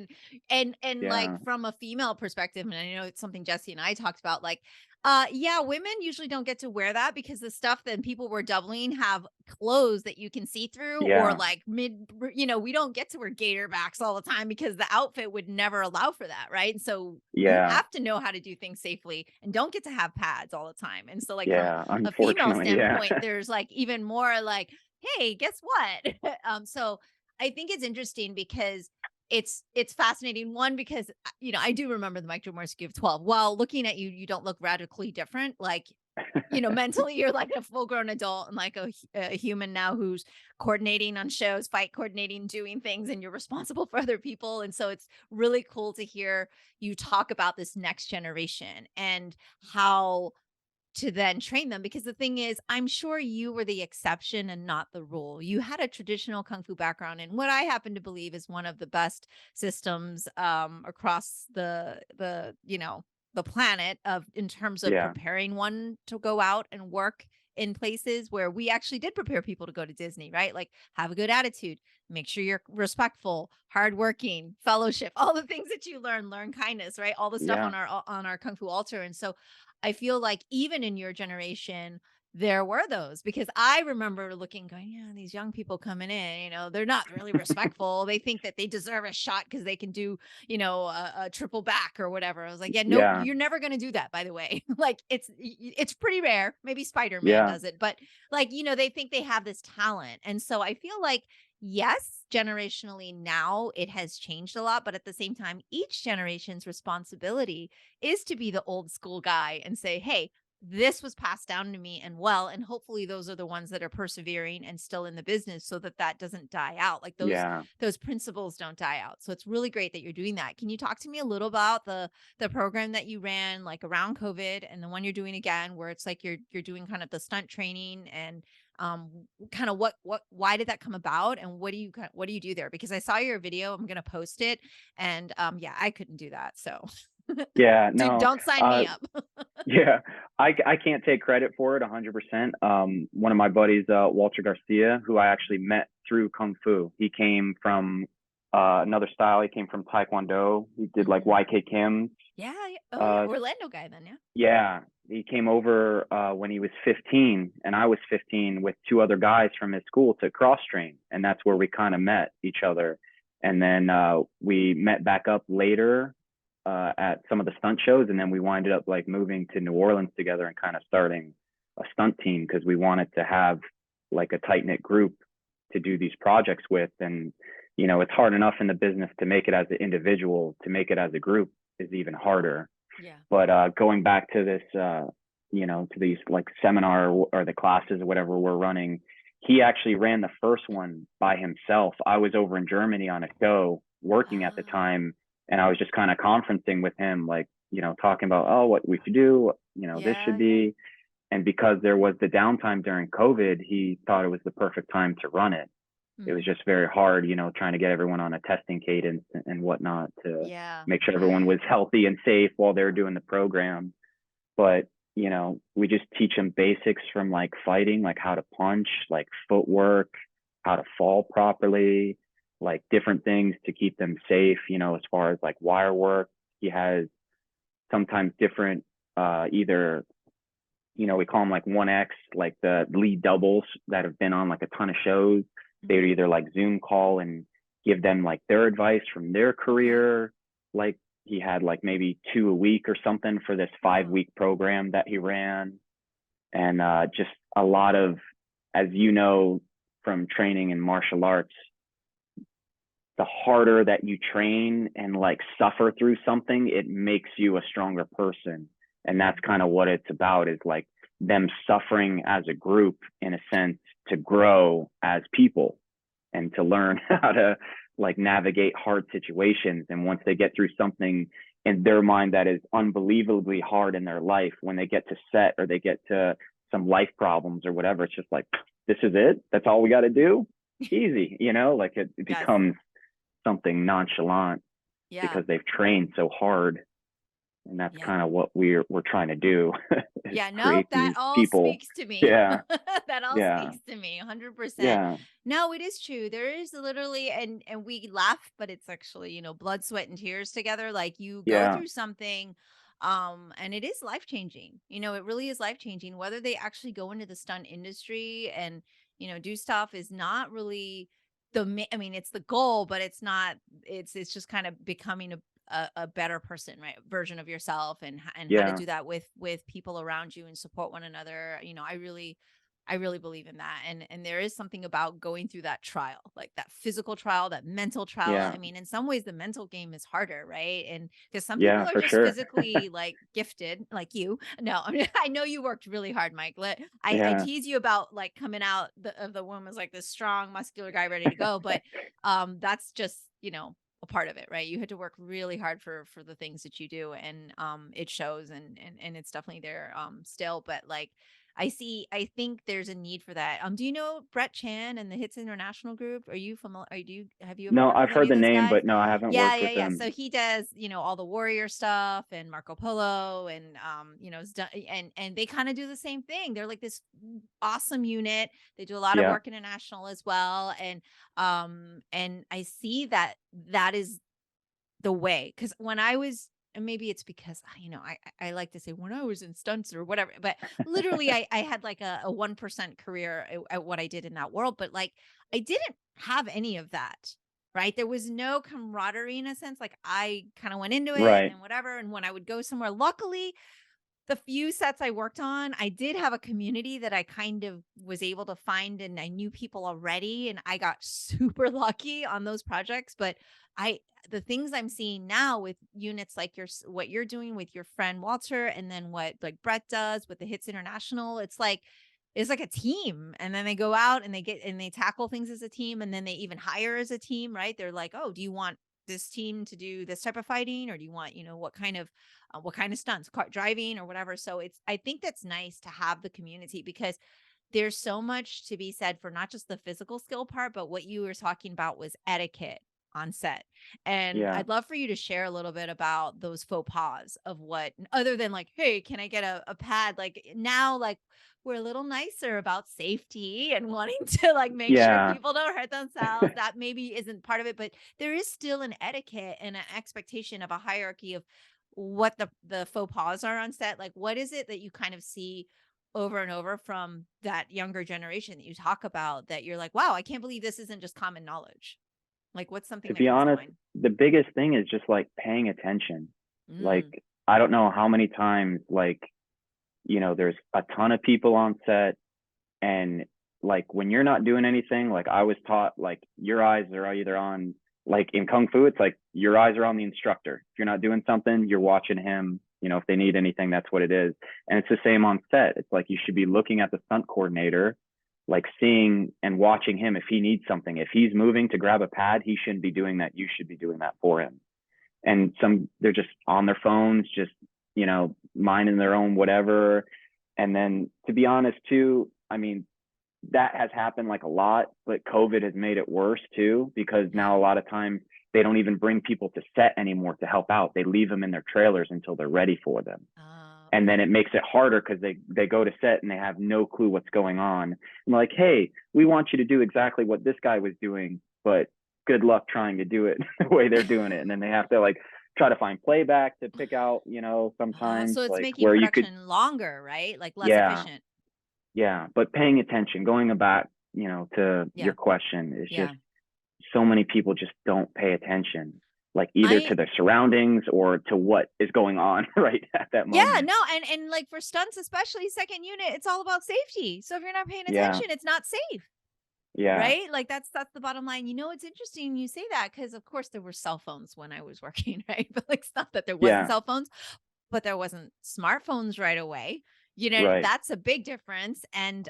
and like Yeah. from a female perspective, and I know it's something Jesse and I talked about, like, yeah, women usually don't get to wear that because the stuff that people were doubling have clothes that you can see through, or Yeah. like we don't get to wear gator backs all the time because the outfit would never allow for that, right? And so you Yeah. have to know how to do things safely and don't get to have pads all the time. And so like from Yeah. a female Unfortunately. Yeah. standpoint, there's like even more like, hey, guess what? So I think it's interesting because it's fascinating. One, because I do remember the Mike Jamorski of 12. While looking at you, you don't look radically different. Like, mentally you're like a full grown adult and like a human now who's coordinating on shows, fight coordinating, doing things, and you're responsible for other people. And so it's really cool to hear you talk about this next generation and how to then train them, because the thing is, I'm sure you were the exception and not the rule. You had a traditional kung fu background and what I happen to believe is one of the best systems across the the planet of in terms of Yeah. preparing one to go out and work in places where we actually did prepare people to go to Disney, right? Like have a good attitude, make sure you're respectful, hardworking, fellowship, all the things that you learn kindness, right? All the stuff Yeah. on our Kung Fu altar. And so I feel like even in your generation, there were those because I remember looking, going, yeah, these young people coming in, they're not really respectful. They think that they deserve a shot because they can do, a triple back or whatever. I was like, yeah, no, Yeah. you're never going to do that, by the way. Like it's pretty rare. Maybe Spider-Man Yeah. does it, but like, they think they have this talent. And so I feel like, yes, generationally now it has changed a lot, but at the same time, each generation's responsibility is to be the old school guy and say, hey, this was passed down to me and hopefully those are the ones that are persevering and still in the business so that that doesn't die out, like Yeah. those principles don't die out. So it's really great that you're doing that. Can you talk to me a little about the program that you ran like around COVID and the one you're doing again where it's like you're doing kind of the stunt training and um kind of what why did that come about and what do you do there? Because I saw your video, I'm going to post it, and yeah, I couldn't do that. So Yeah. dude, No. don't sign Uh, me up. yeah. I can't take credit for it 100%. One of my buddies, Walter Garcia, who I actually met through Kung Fu. He came from another style. He came from Taekwondo. He did like Mhm. YK Kim. Yeah, yeah. Oh, yeah, Uh, Orlando guy then, yeah. yeah. He came over when he was 15, and I was 15 with two other guys from his school to cross train, and that's where we kind of met each other. And then we met back up later at some of the stunt shows, and then we winded up like moving to New Orleans together and kind of starting a stunt team because we wanted to have like a tight knit group to do these projects with. And it's hard enough in the business to make it as an individual. To make it as a group is even harder. Yeah. But going back to this, to these like seminar or the classes or whatever we're running, he actually ran the first one by himself. I was over in Germany on a show working at the Ah, time, and I was just kind of conferencing with him, like, talking about, oh, what we should do, this yeah, should yeah. be. And because there was the downtime during COVID, he thought it was the perfect time to run it. It was Mhm. just very hard, trying to get everyone on a testing cadence and whatnot to Yeah, make sure yeah, everyone yeah. was healthy and safe while they were doing the program. But, we just teach them basics from like fighting, like how to punch, like footwork, how to fall properly, like different things to keep them safe, as far as like wire work. He has sometimes different, either, we call them like 1X, like the lead doubles that have been on like a ton of shows. They would Mhm. either like Zoom call and give them like their advice from their Okay. career. Like he had like maybe two a week or something for this five Wow. week program that he ran. And just a lot of, as you know, from training in martial arts, the harder that you train and like suffer through something, it makes you a stronger person. And that's Mhm. kind of what it's about, is like them suffering as a group in a sense to grow as people and to learn how to like navigate hard situations. And once they get through something in their mind that is unbelievably hard in their life, when they get to set or they get to some life problems or whatever, it's just like, this is it. That's all we got to do. Easy, like it Yes. becomes something nonchalant Yeah. because they've trained so hard. And that's Yeah. kind of what we're trying to do is Yeah, no, create that these all people. speaks to me. Yeah. That all Yeah. speaks to me 100%. Yeah. No, it is true. There is literally and we laugh, but it's actually, blood, sweat and tears together. Like you go Yeah. through something and it is life-changing. It really is life-changing whether they actually go into the stunt industry and, do stuff is not really I mean, it's the goal, but it's not it's just kind of becoming a better person, right? Version of yourself and how to Yeah. do that with people around you and support one another. I really believe in that. And there is something about going through that trial, like that physical trial, that mental trial. Yeah. I mean, in some ways the mental game is harder, right? And because some Yeah, people are for just sure. physically like gifted, like you. No, I mean, I know you worked really hard, Mike. I Yeah. tease you about like coming out of the womb as like this strong, muscular guy ready to go, but that's just, a part of it, right? You had to work really hard for the things that you do, and it shows, and it's definitely there still. But like, I think there's a need for that. Do you know Brett Chan and the Hits International Group? Are you familiar? Have you ever No, worked I've with any heard of the those name, guys? but no, I haven't Yeah, worked yeah, with yeah. So him. he does, all the warrior stuff and Marco Polo and and they kind of do the same thing. They're like this awesome unit. They do a lot of Yeah, work international as well. And I see that that is the way, because when I was, and maybe it's because I like to say when I was in stunts or whatever, but literally I had like a 1% career at what I did in that world, but like I didn't have any of that, right? There was no camaraderie in a sense. Like I kind of went into it right. and whatever, and when I would go somewhere, luckily the few sets I worked on, I did have a community that I kind of was able to find, and I knew people already, and I got super lucky on those projects. But I, the things I'm seeing now with units like what you're doing with your friend Walter, and then what like Brett does with the Hits International, it's like a team, and then they go out and they tackle things as a team, and then they even hire as a team, right? They're like, oh, do you want this team to do this type of fighting, or do you want what kind of stunts, car driving or whatever. So I think that's nice to have the community, because there's so much to be said for not just the physical skill part, but what you were talking about was etiquette on set. And Yeah, I'd love for you to share a little bit about those faux pas of what, other than like, hey, can I get a pad? Like now, like we're a little nicer about safety and wanting to like make sure yeah. people don't hurt themselves. That maybe isn't part of it, but there is still an etiquette and an expectation of a hierarchy of what the faux pas are on set. Like what is it that you kind of see over and over from that younger generation that you talk about, that you're like, wow, I can't believe this isn't just common knowledge? Like what's something To that be comes to honest, mind? the biggest thing is just like paying attention. Like, Mm. I don't know how many times, like, there's a ton of people on set, and like when you're not doing anything, like I was taught, like your eyes are either on, like in kung fu, it's like your eyes are on the instructor. If you're not doing something, you're watching him. If they need anything, that's what it is. And it's the same on set. It's like you should be looking at the stunt coordinator, like seeing and watching him if he needs something. If he's moving to grab a pad, he shouldn't be doing that. You should be doing that for him. And they're just on their phones, just minding their own whatever. And then, to be honest too, I mean, that has happened like a lot, but COVID has made it worse too, because Yeah. now a lot of times they don't even bring people to set anymore to help out. They leave them in their trailers until they're ready for them. And then Okay. it makes it harder because they go to set and they have no clue what's going on. And like, hey, we want you to do exactly what this guy was doing, but good luck trying to do it the way they're doing it. And then they have to like try to find playback to pick out, sometimes So it's like making where you could, production longer, right? Like less yeah, efficient. yeah. But paying attention, going back, to your Yeah. question, is just Yeah. so many people just don't pay attention, like either I to their surroundings or to what is going on right at that Yeah, moment. no, and like for stunts, especially second unit, it's all about safety. So if you're not paying Yeah, attention, it's not safe. yeah, Right? Like that's the bottom line. It's interesting you say that, because of course there were cell phones when I was working, right? But like it's not that there wasn't yeah, cell phones, but there wasn't smartphones right away. right. That's a big difference. And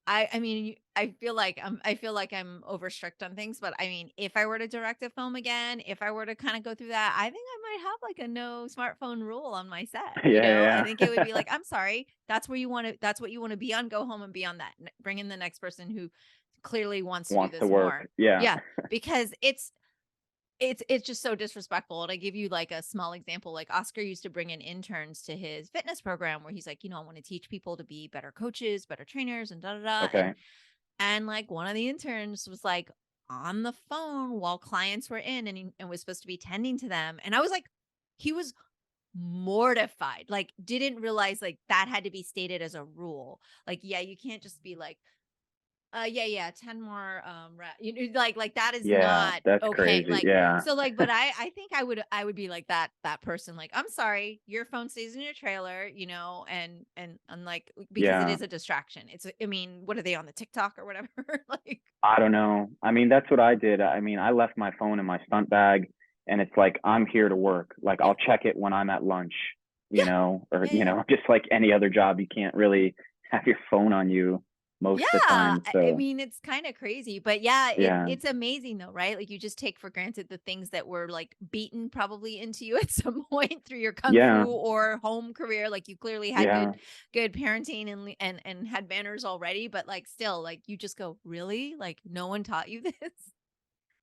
I mean, I feel like I'm over strict on things, but I mean, if I were to direct a film again, if I were to kind of go through that, I think I might have like a no smartphone rule on my set. Yeah, I yeah, think it would be like, I'm sorry, that's what you want to be on, go home and be on that. Bring in the next person who clearly wants to do wants to this work. more. Yeah, Yeah, because it's just so disrespectful. And I give you like a small example. Like Oscar used to bring in interns to his fitness program where he's like, I want to teach people to be better coaches, better trainers, and da da da. okay. And like one of the interns was like on the phone while clients were in, and was supposed to be tending to them. And I was like, he was mortified, like didn't realize like that had to be stated as a rule. Like, yeah, you can't just be like, yeah, yeah, 10 more like that is Yeah, not that's okay. crazy. Like, Yeah, so like, but I think I would be like that person, like, I'm sorry, your phone stays in your trailer, and like, because it yeah. is a distraction. I mean, what are they on the TikTok or whatever? Like, I don't know. I mean, that's what I did. I mean, I left my phone in my stunt bag, and it's like I'm here to work. Like yeah, I'll check it when I'm at lunch, yeah, or yeah, yeah. just like any other job, you can't really have your phone on you. most Yeah, of the time. I So mean, it's kinda crazy, but yeah, yeah, it's amazing though, right? Like, you just take for granted the things that were, like, beaten probably into you at some point through your kung yeah, fu or home career, like, you clearly had yeah, good parenting and had manners already, but, like, still, like, you just go, "Really? Like, no one taught you this?"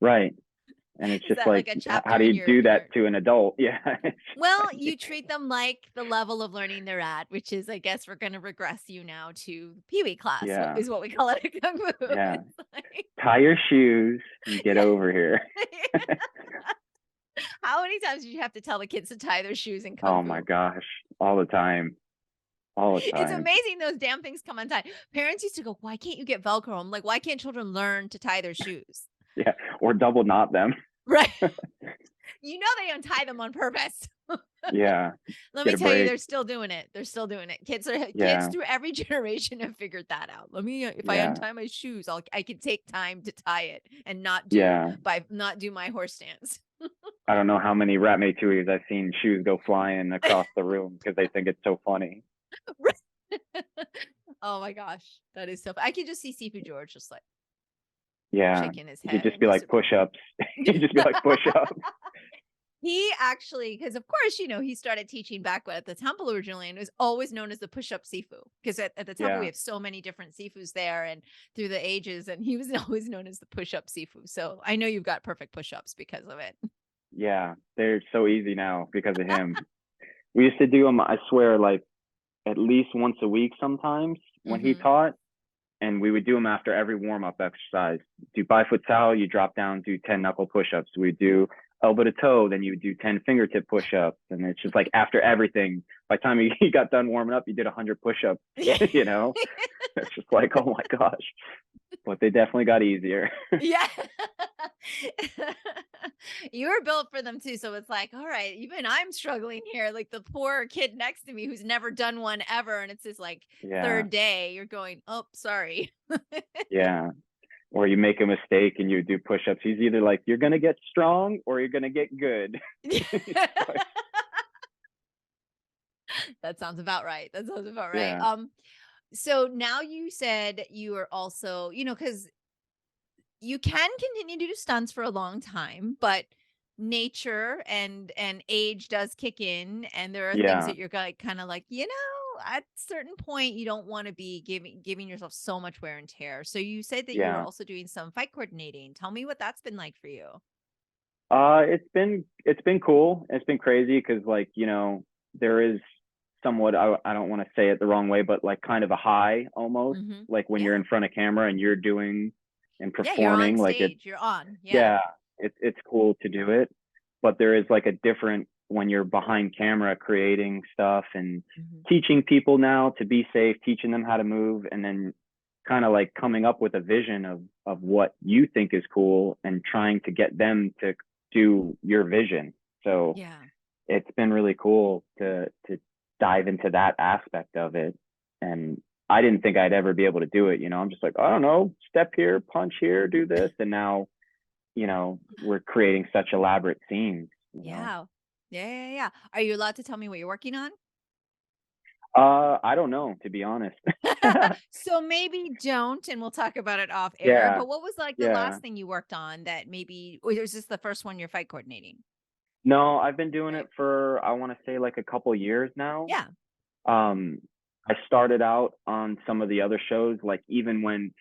right. And it's Is just that like, like a how chapter do in you do your that to an adult? Yeah, it's just Well, like, you treat them like the level of learning they're at, which is, I guess, we're gonna regress you now to Pee-wee class, what yeah, is what we call it at Kung Fu. yeah. It's like Tie your shoes and get yeah. over here. How many times do you have to tell the kids to tie their shoes in Kung Oh my Fu? gosh, all the time, all the It's time. amazing those damn things come untied. Parents used to go, "Why can't you get Velcro?" I'm like, "Why can't children learn to tie their shoes?" Yeah, or double knot them. Right. You know they untie them on purpose. Yeah, Let get me a tell you, break. they're still doing it. They're still doing it. Kids Yeah, through every generation have figured that out. Let me if I yeah, untie my shoes, I can take time to tie it and yeah. not do my horse stance. I don't know how many Ratatouilles I've seen shoes go flying across the room because they think it's so funny. Right. Oh my gosh, that is so. I can just see Sifu George just like Yeah, shaking his you could head, just and be he's like push-ups. You just be like push-ups. he actually, because of course, he started teaching back at the temple originally and was always known as the push-up Sifu. Because at the temple, we Yeah, have so many different Sifus there and through the ages, and he was always known as the push-up Sifu. So I know you've got perfect push-ups because of it. yeah. They're so easy now because of him. We used to do them, I swear, like at least once a week sometimes when he Hmm. taught, and we would do them after every warm-up exercise. Do 5 foot towel, you drop down, do 10 knuckle push-ups. We do elbow to toe, then you would do 10 fingertip push-ups. And it's just like after everything, by the time you got done warming up, you did 100 push-ups, Yeah. you know? It's just like, oh my gosh. But they definitely got easier. Yeah. You were built for them too. So it's like, all right, even I'm struggling here. Like the poor kid next to me who's never done one ever. And it's his like Yeah, third day. You're going, oh, sorry. yeah. Or you make a mistake and you do push-ups. He's either like, you're gonna get strong or you're gonna get good. Like, That sounds about right. That sounds about right. yeah, So now you said you are also, because you can continue to do stunts for a long time, but nature and age does kick in, and there are things yeah, that you're like kind of like, at a certain point you don't want to be giving yourself so much wear and tear. So you said that you were yeah. also doing some fight coordinating. Tell me what that's been like for you. It's been cool. It's been crazy because like there is somewhat I don't want to say it the wrong way, but like kind of a high almost Hmm. like when you're Yeah. in front of camera and you're doing and Yeah, you're on performing like it's stage. You're on. Yeah. yeah it's cool to do it, but there is like a different when you're behind camera creating stuff and Hmm. teaching people now to be safe, teaching them how to move, and then kind of like coming up with a vision of what you think is cool and trying to get them to do your vision. So Yeah. it's been really cool to dive into that aspect of it. And I didn't think I'd ever be able to do it. I'm just like, I don't know, step here, punch here, do this. And now, we're creating such elaborate scenes. Yeah. Yeah. Yeah. Yeah. Are you allowed to tell me what you're working on? I don't know, to be honest. So maybe don't, and we'll talk about it off air. Yeah, But what was like the yeah. last thing you worked on that maybe, or was this the first one you're fight coordinating? No, I've been doing it Right. for I want to say like a couple years now. Yeah. Um, I started out on some of the other shows, like even when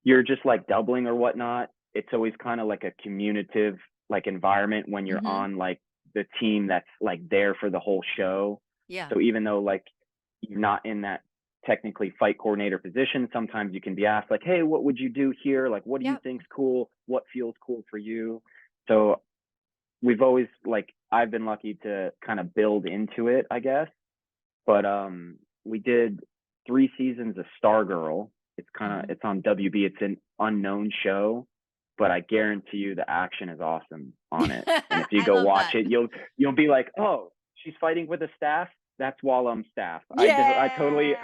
you're just like doubling or whatnot, it's always kind of like a communicative like environment when you're Hmm. on like the team that's like there for the whole show. Yeah. So even though like you're not in that technically fight coordinator position, sometimes you can be asked like, hey, what would you do here? Like, what do you Yeah. think's cool? What feels cool for you? So we've always like I've been lucky to kind of build into it, I guess. But we did 3 seasons of Stargirl. Hmm. It's on WB. It's an unknown show, but I guarantee you the action is awesome on it. And if you I go love watch that. it, you'll be like, oh, she's fighting with a staff. that's Wah Lum's staff. I Yeah. totally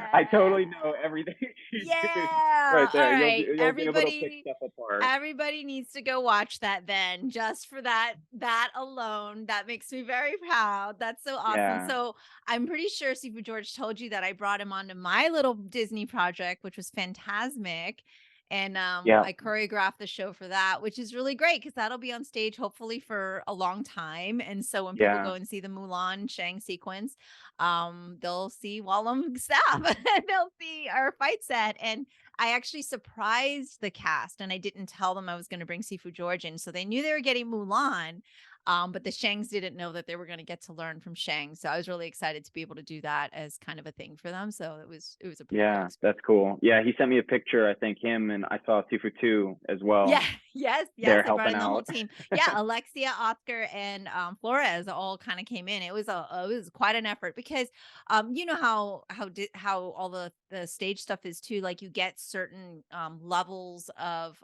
know everything she's doing right Yeah. All there. right. You'll be able to pick stuff apart. Everybody needs to go watch that then, just for that alone. That makes me very proud. That's so awesome. Yeah, So I'm pretty sure Sifu George told you that I brought him onto my little Disney project, which was Fantasmic. And yeah, I choreographed the show for that, which is really great because that'll be on stage hopefully for a long time. And so when people yeah, go and see the Mulan Shang sequence, they'll see Wah Lum staff and they'll see our fight set. And I actually surprised the cast and I didn't tell them I was going to bring Sifu George in. So they knew they were getting Mulan. But the Shangs didn't know that they were going to get to learn from Shang. So I was really excited to be able to do that as kind of a thing for them. So it was a pretty cool yeah. experience. That's cool. Yeah, he sent me a picture. I think him and I saw Sifu 2 as Yeah, well. yes, yes. They're I brought helping in the whole out. team. Yeah, Alexia, Oscar, and Flores all kind of came in. It was quite an effort because you know how all the stage stuff is too. Like you get certain levels of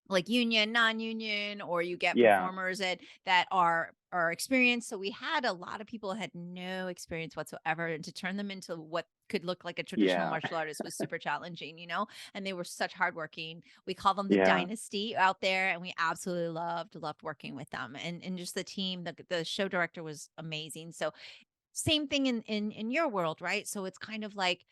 like union, non-union, or you get Yeah, performers that are experienced. So we had a lot of people who had no experience whatsoever, and to turn them into what could look like a traditional yeah, martial artist was super challenging, you know. And they were such hardworking. We call them the yeah, dynasty out there, and we absolutely loved working with them. And just the team, the show director was amazing. So same thing in your world, right? So it's kind of like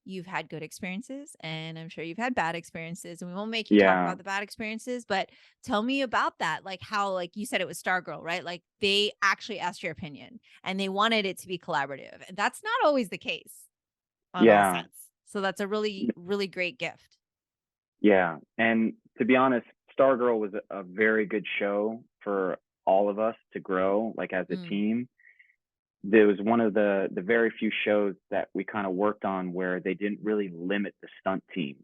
you've had good experiences and I'm sure you've had bad experiences and we won't make you talk yeah, about the bad experiences, but tell me about that. Like how like you said it was Stargirl, right? Like they actually asked your opinion and they wanted it to be collaborative. And that's not always the case on all yeah, sets. So that's a really great gift. yeah. And to be honest, Stargirl was a very good show for all of us to grow, like as a Mm, team. There was one of the very few shows that we kind of worked on where they didn't really limit the stunt team.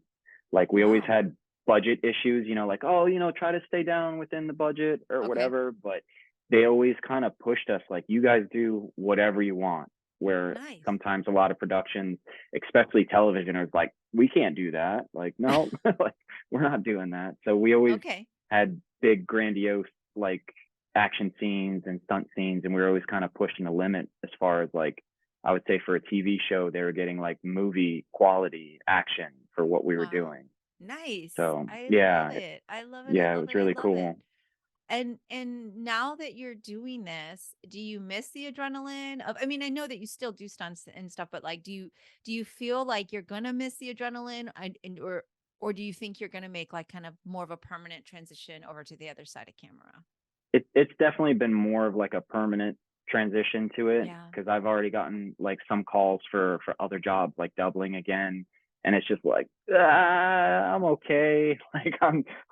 Like we always wow. had budget issues, like, oh, try to stay down within the budget or Okay. whatever. But they always kind of pushed us, like, you guys do whatever you want. Where Nice. sometimes a lot of productions, especially television, are like, we can't do that. Like, no, like we're not doing that. So we always Okay. had big, grandiose, like action scenes and stunt scenes, and we were always kind of pushing the limit as far as like I would say for a TV show, they were getting like movie quality action for what we were Wow. doing. Nice. So I love yeah, it. I love it. I yeah, it love was it. I really love it. cool. And now that you're doing this, do you miss the adrenaline of I mean, I know that you still do stunts and stuff, but like do you feel like you're gonna miss the adrenaline and or do you think you're gonna make like kind of more of a permanent transition over to the other side of camera? It's definitely been more of like a permanent transition to it Yeah. because I've already gotten like some calls for other jobs like doubling again, and it's just like I'm okay. Like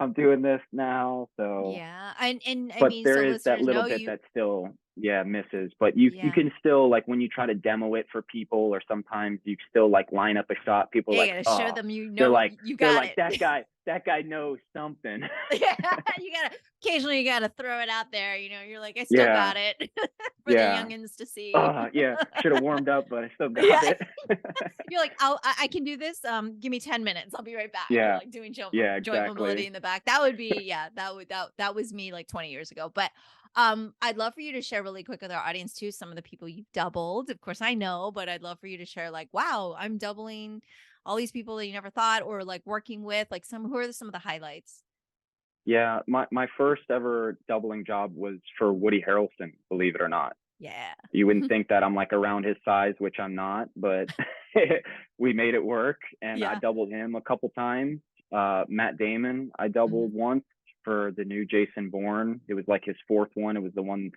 I'm doing this now, so Yeah. And I but mean, there so is that listeners little know bit you that still misses, but you yeah. can still like when you try to demo it for people, or sometimes you still like line up a shot, people are Yeah, you like, gotta show oh, them you they're know like you they're got like it. that guy knows something. Yeah, you gotta occasionally you gotta throw it out there, you know, you're like, I still Yeah, got it for the yeah, youngins to see. yeah, should have warmed up, but I still got Yeah. it. You're like, I can do this. Give me 10 minutes. I'll be right back. You're Yeah, like doing yeah, joint mobility exactly. in the back. That would be, yeah, that was me like 20 years ago. But I'd love for you to share really quick with our audience too, some of the people you've doubled. Of course, I know, but I'd love for you to share like, wow, I'm doubling all these people that you never thought or like working with, like some who are some of the highlights? Yeah, my first ever doubling job was for Woody Harrelson, believe it or not. Yeah. You wouldn't think that I'm like around his size, which I'm not, but we made it work, and I Yeah. doubled him a couple times. Matt Damon, I Mhm. doubled once for the new Jason Bourne. It was like his fourth one. It was the one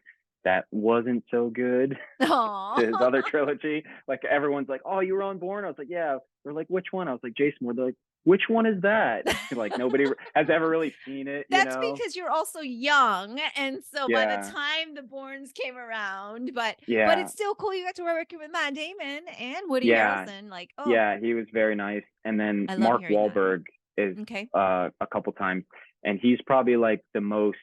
that wasn't so good Aw. to his other trilogy. Like everyone's like, "Oh, you were on Bourne?" I was like, "Yeah." They're like, "Which one?" I was like, "Jason Bourne." They're like, "Which one is that?" Like nobody has ever really seen it, you That's know? because you're also young, and so by the Yeah, time the Bournes came around, but yeah, it's still cool you got to work with Matt Damon and Woody yeah. Harrelson, like, oh, Yeah, he was very nice. And then I love Mark hearing that. Wahlberg is Okay. a couple times, and he's probably like the most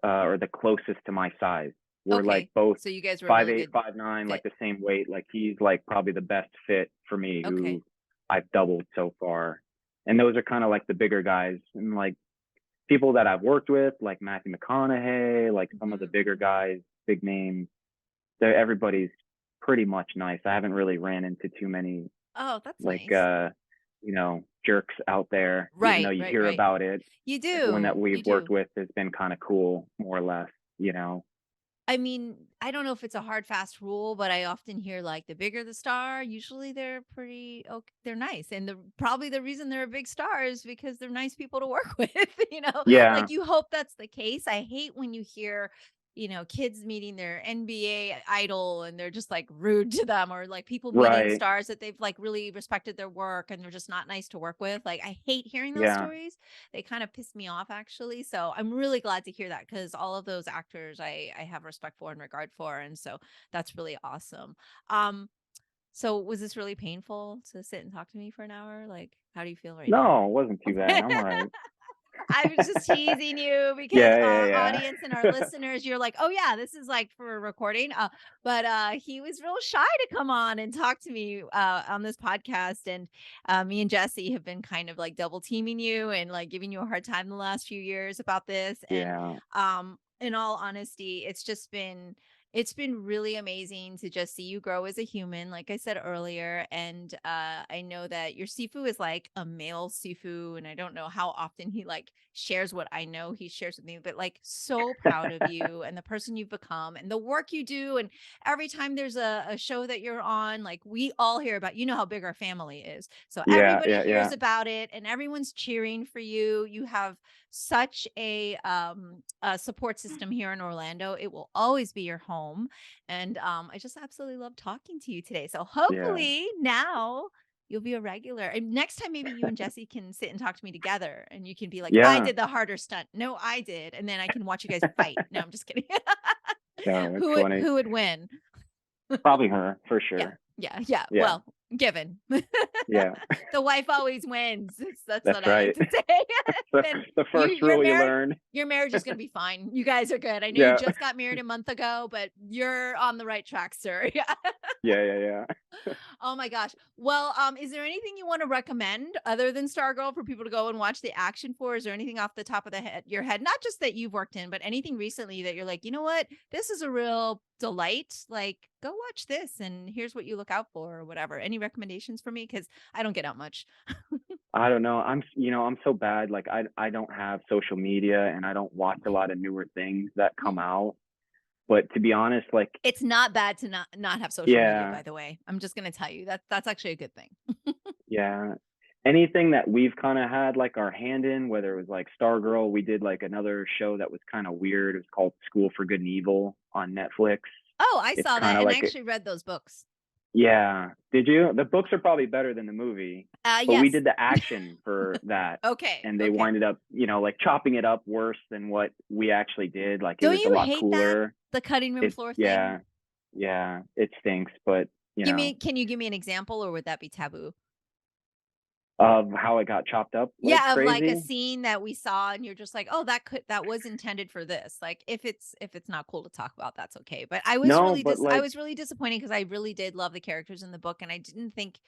or the closest to my size. We're like Okay. both So you guys were a five really eight, good 5'9", like fit. the same weight. Like he's like probably the best fit for me Okay. who I've doubled so far. And those are kind of like the bigger guys, and like people that I've worked with, like Matthew McConaughey, like some of the Mhm, bigger mhm. guys, big names. Everybody's pretty much nice. I haven't really ran into too many Oh, that's like nice. jerks out there, even though Right, you right, hear right. about it. You Everyone that do. we've You worked do. with has been kind of cool, more or less, I mean, I don't know if it's a hard fast rule, but I often hear like the bigger the star, usually they're pretty okay, they're nice. And the probably the reason they're a big star is because they're nice people to work with, you know. Yeah, Like you hope that's the case. I hate when you hear, kids meeting their NBA idol and they're just like rude to them, or like people meeting right. stars that they've like really respected their work and they're just not nice to work with. Like I hate hearing those Yeah. stories. They kind of piss me off actually. So I'm really glad to hear that because all of those actors I have respect for and regard for. And so that's really awesome. Um, so was this really painful to sit and talk to me for an hour? Like, how do you feel right now? No, it wasn't too bad. I'm all right. I was just teasing you because Yeah, yeah, audience and our yeah. listeners, you're like, oh yeah, this is like for a recording. But he was real shy to come on and talk to me on this podcast, and me and Jesse have been kind of like double teaming you and like giving you a hard time the last few years about this. And Yeah. in all honesty, it's been really amazing to just see you grow as a human, like I said earlier. And I know that your Sifu is like a male Sifu, and I don't know how often he like shares what I know he shares with me, but like so proud of you and the person you've become and the work you do. And every time there's a show that you're on, like we all hear about, how big our family is. So Yeah, everybody yeah, hears yeah. about it and everyone's cheering for you. You have such a support system here in Orlando. It will always be your home. And I just absolutely love talking to you today. So Yeah. hopefully now you'll be a regular. And next time, maybe you and Jesse can sit and talk to me together and you can be like, I Yeah. did the harder stunt. No, I did. And then I can watch you guys fight. No, I'm just kidding. No, that's who would funny. who would win? Probably her for Yeah. sure. Yeah. Yeah. Yeah. Well, given. Yeah. The wife always wins. That's That's what I like right. to say. the Then the you first your rule you marriage learn. your marriage is gonna be fine. You guys are good. I know you Yeah. just got married a month ago, but you're on the right track, sir. Yeah. Yeah, yeah, yeah. Oh my gosh. Well, is there anything you want to recommend other than Stargirl for people to go and watch the action for? Is there anything off the top of your head, not just that you've worked in, but anything recently that you're like, you know what, this is a real delight. Like, go watch this, and here's what you look out for, or whatever. Any recommendations for me? Because I don't get out much. I don't know. I'm so bad. Like I don't have social media and I don't watch a lot of newer things that come Mm. out. But to be honest, like It's not bad to not have social media, yeah, by the way. I'm just gonna tell you that that's actually a good thing. yeah. Anything that we've kind of had like our hand in, whether it was like Stargirl, we did like another show that was kind of weird. It was called School for Good and Evil on Netflix. Oh, I It's saw kind that, of and I like actually read those books. yeah. Did you? The books are probably better than the movie, but we Yes. did the action for that. Okay. And they Okay. winded up, like chopping it up worse than what we actually did. Like it Don't was a you lot hate that? cooler. The cutting room It, floor thing? yeah, yeah, it stinks, but Can you give me an example, or would that be taboo? of how it got chopped up like Yeah, of like a crazy. scene that we saw and you're just like, "Oh, that was intended for this." Like if it's not cool to talk about, that's okay. But No, but I like, was really disappointed because I really did love the characters in the book and I didn't think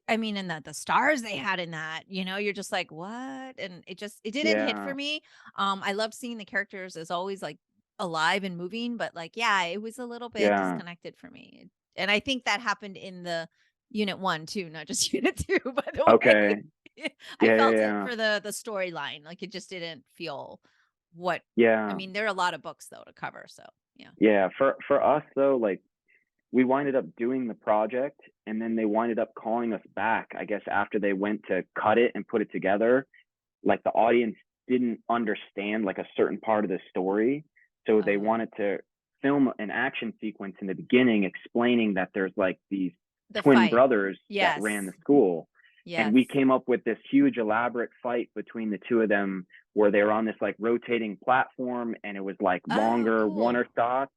I mean, and the stars they had in that, you're just like, "What?" And it didn't hit yeah, for me. I loved seeing the characters as always like alive and moving, but like, yeah, it was a little bit yeah, disconnected for me. And I think that happened in the unit 1 too, not just unit 2, by the way. okay, I yeah, yeah, felt it yeah, for the storyline. Like it just didn't feel what I yeah, mean, there are a lot of books though to cover, so yeah. yeah. For us though, like we winded up doing the project and then they winded up calling us back, I guess, after they went to cut it and put it together. Like the audience didn't understand like a certain part of the story. So they Oh, wanted to film an action sequence in the beginning explaining that there's like these the twin fight. brothers that ran the Yes. school. And Yes. we came up with this huge elaborate fight between the two of them where they were on this like rotating platform and it was like Oh, longer one cool. or shots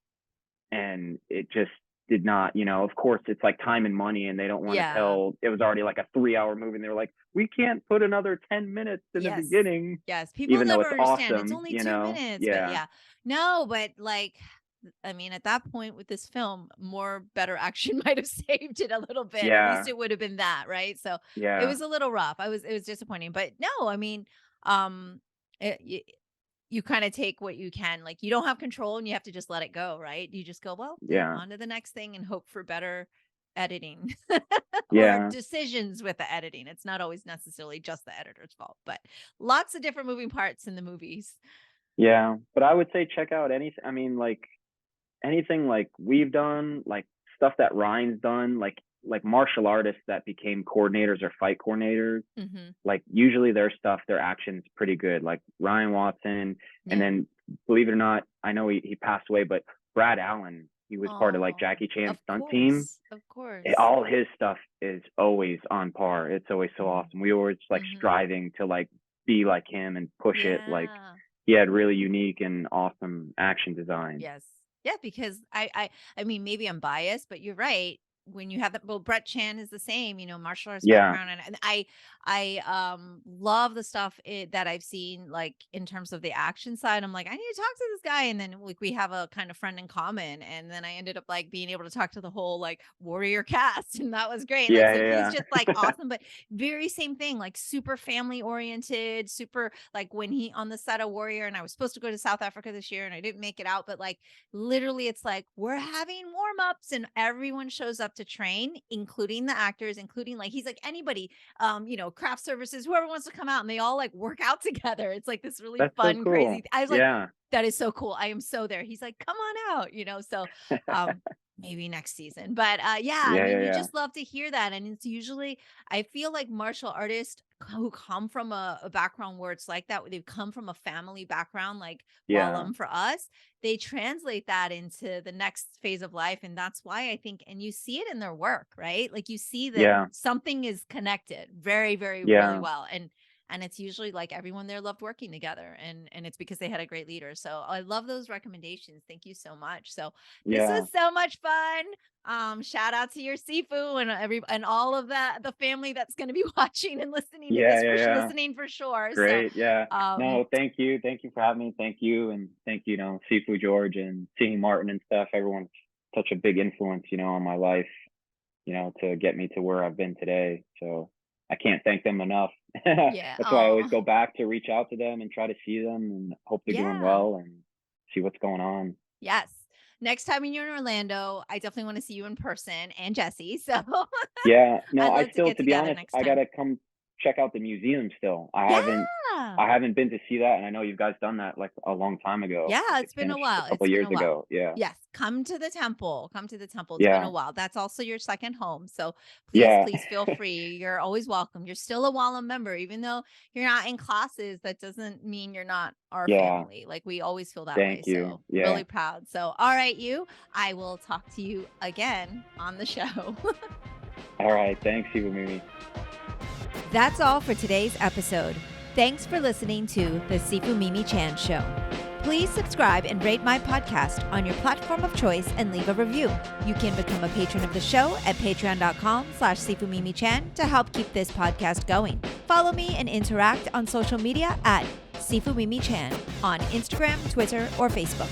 and it just did not, of course it's like time and money and they don't want to Yeah. tell it was already like a 3 hour movie and they were like, we can't put another 10 minutes in the Yes. beginning, Yes. People even though never it's understand. It's awesome, only 2 minutes, but yeah, yeah. No, but like I mean, at that point with this film, more better action might have saved it a little bit. At least yeah, it would have been that, right? So it yeah, was a little rough. It was disappointing, but no, I mean, um, it, you kind of take what you can. Like, you don't have control and you have to just let it go, right? You just go, well, Yeah. on to the next thing and hope for better editing or Yeah. decisions with the editing. It's not always necessarily just the editor's fault, but lots of different moving parts in the movies. Yeah. But I would say check out anything. I mean, like anything like we've done, like stuff that Ryan's done, like martial artists that became coordinators or fight coordinators. Mm-hmm. Like usually their stuff, their action's pretty good. Like Ryan Watson, Yeah. and then believe it or not, I know he passed away, but Brad Allen, he was part of like Oh, Jackie Chan's of stunt team. course. Of course. All his stuff is always on par. It's always so Mhm. awesome. We were just like Mhm. striving to like be like him and push it. Like Yeah. he had really unique and awesome action design. Yes. Yeah, because I mean, maybe I'm biased, but you're right. When you have that, well, Brett Chan is the same, martial arts Yeah. background, and I love the stuff that I've seen, like in terms of the action side. I'm like, I need to talk to this guy, and then like we have a kind of friend in common, and then I ended up like being able to talk to the whole like warrior cast, and that was great. Like, Yeah. so he's Yeah. just like awesome, but very same thing, like super family oriented, super like when he on the set of Warrior, and I was supposed to go to South Africa this year, and I didn't make it out, but like literally it's like we're having warm-ups and everyone shows up to train, including the actors, including like he's like anybody, craft services, whoever wants to come out, and they all like work out together. It's like this really That's so fun, cool. crazy. I was like, Yeah. that is so cool. I am so there. He's like, come on out, so maybe next season. But yeah, I Yeah. mean, Yeah. you Yeah. just love to hear that. And it's usually, I feel like martial artists who come from a background where it's like that, where they've come from a family background, like Wah Yeah. Lum for us, they translate that into the next phase of life. And that's why I think, and you see it in their work, right? Like you see that Yeah. something is connected very, very, really Yeah. well. And it's usually like everyone there loved working together, and it's because they had a great leader. So I love those recommendations. Thank you so much. So this Yeah. was so much fun. Shout out to your Sifu and all of the family that's going to be watching and listening to Yeah. this Yeah. Yeah. listening for sure. So Great. Yeah. um No, thank you. Thank you for having me. Thank you. And thank you, Sifu George and seeing Martin and stuff. Everyone's such a big influence, on my life, to get me to where I've been today. So I can't thank them enough. yeah. That's why I always Oh, go back to reach out to them and try to see them and hope they're doing yeah. well and see what's going on. Yes. Next time when you're in Orlando, I definitely want to see you in person and Jesse. So Yeah, no, I'd I love to still, get to be together honest, next I time. gotta come check out the museum still. Yeah. I haven't been to see that, and I know you guys done that like a long time ago. Yeah, Like it it's been a finished a while. couple It's been years a while. ago. Yeah, Yes, come to the temple. Come to the temple. It's been a yeah, while. That's also your second home. So please, yeah, please feel free. You're always welcome. You're still a Wah Lum member, even though you're not in classes. That doesn't mean you're not our yeah. family. Like we always feel that way. Thank you. So Yeah. really proud. So all right, I will talk to you again on the show. All right. Thanks, Sifu Mimi. That's all for today's episode. Thanks for listening to the Sifu Mimi Chan Show. Please subscribe and rate my podcast on your platform of choice and leave a review. You can become a patron of the show at patreon.com/SifuMimiChan to help keep this podcast going. Follow me and interact on social media at Sifu Mimi Chan on Instagram, Twitter, or Facebook.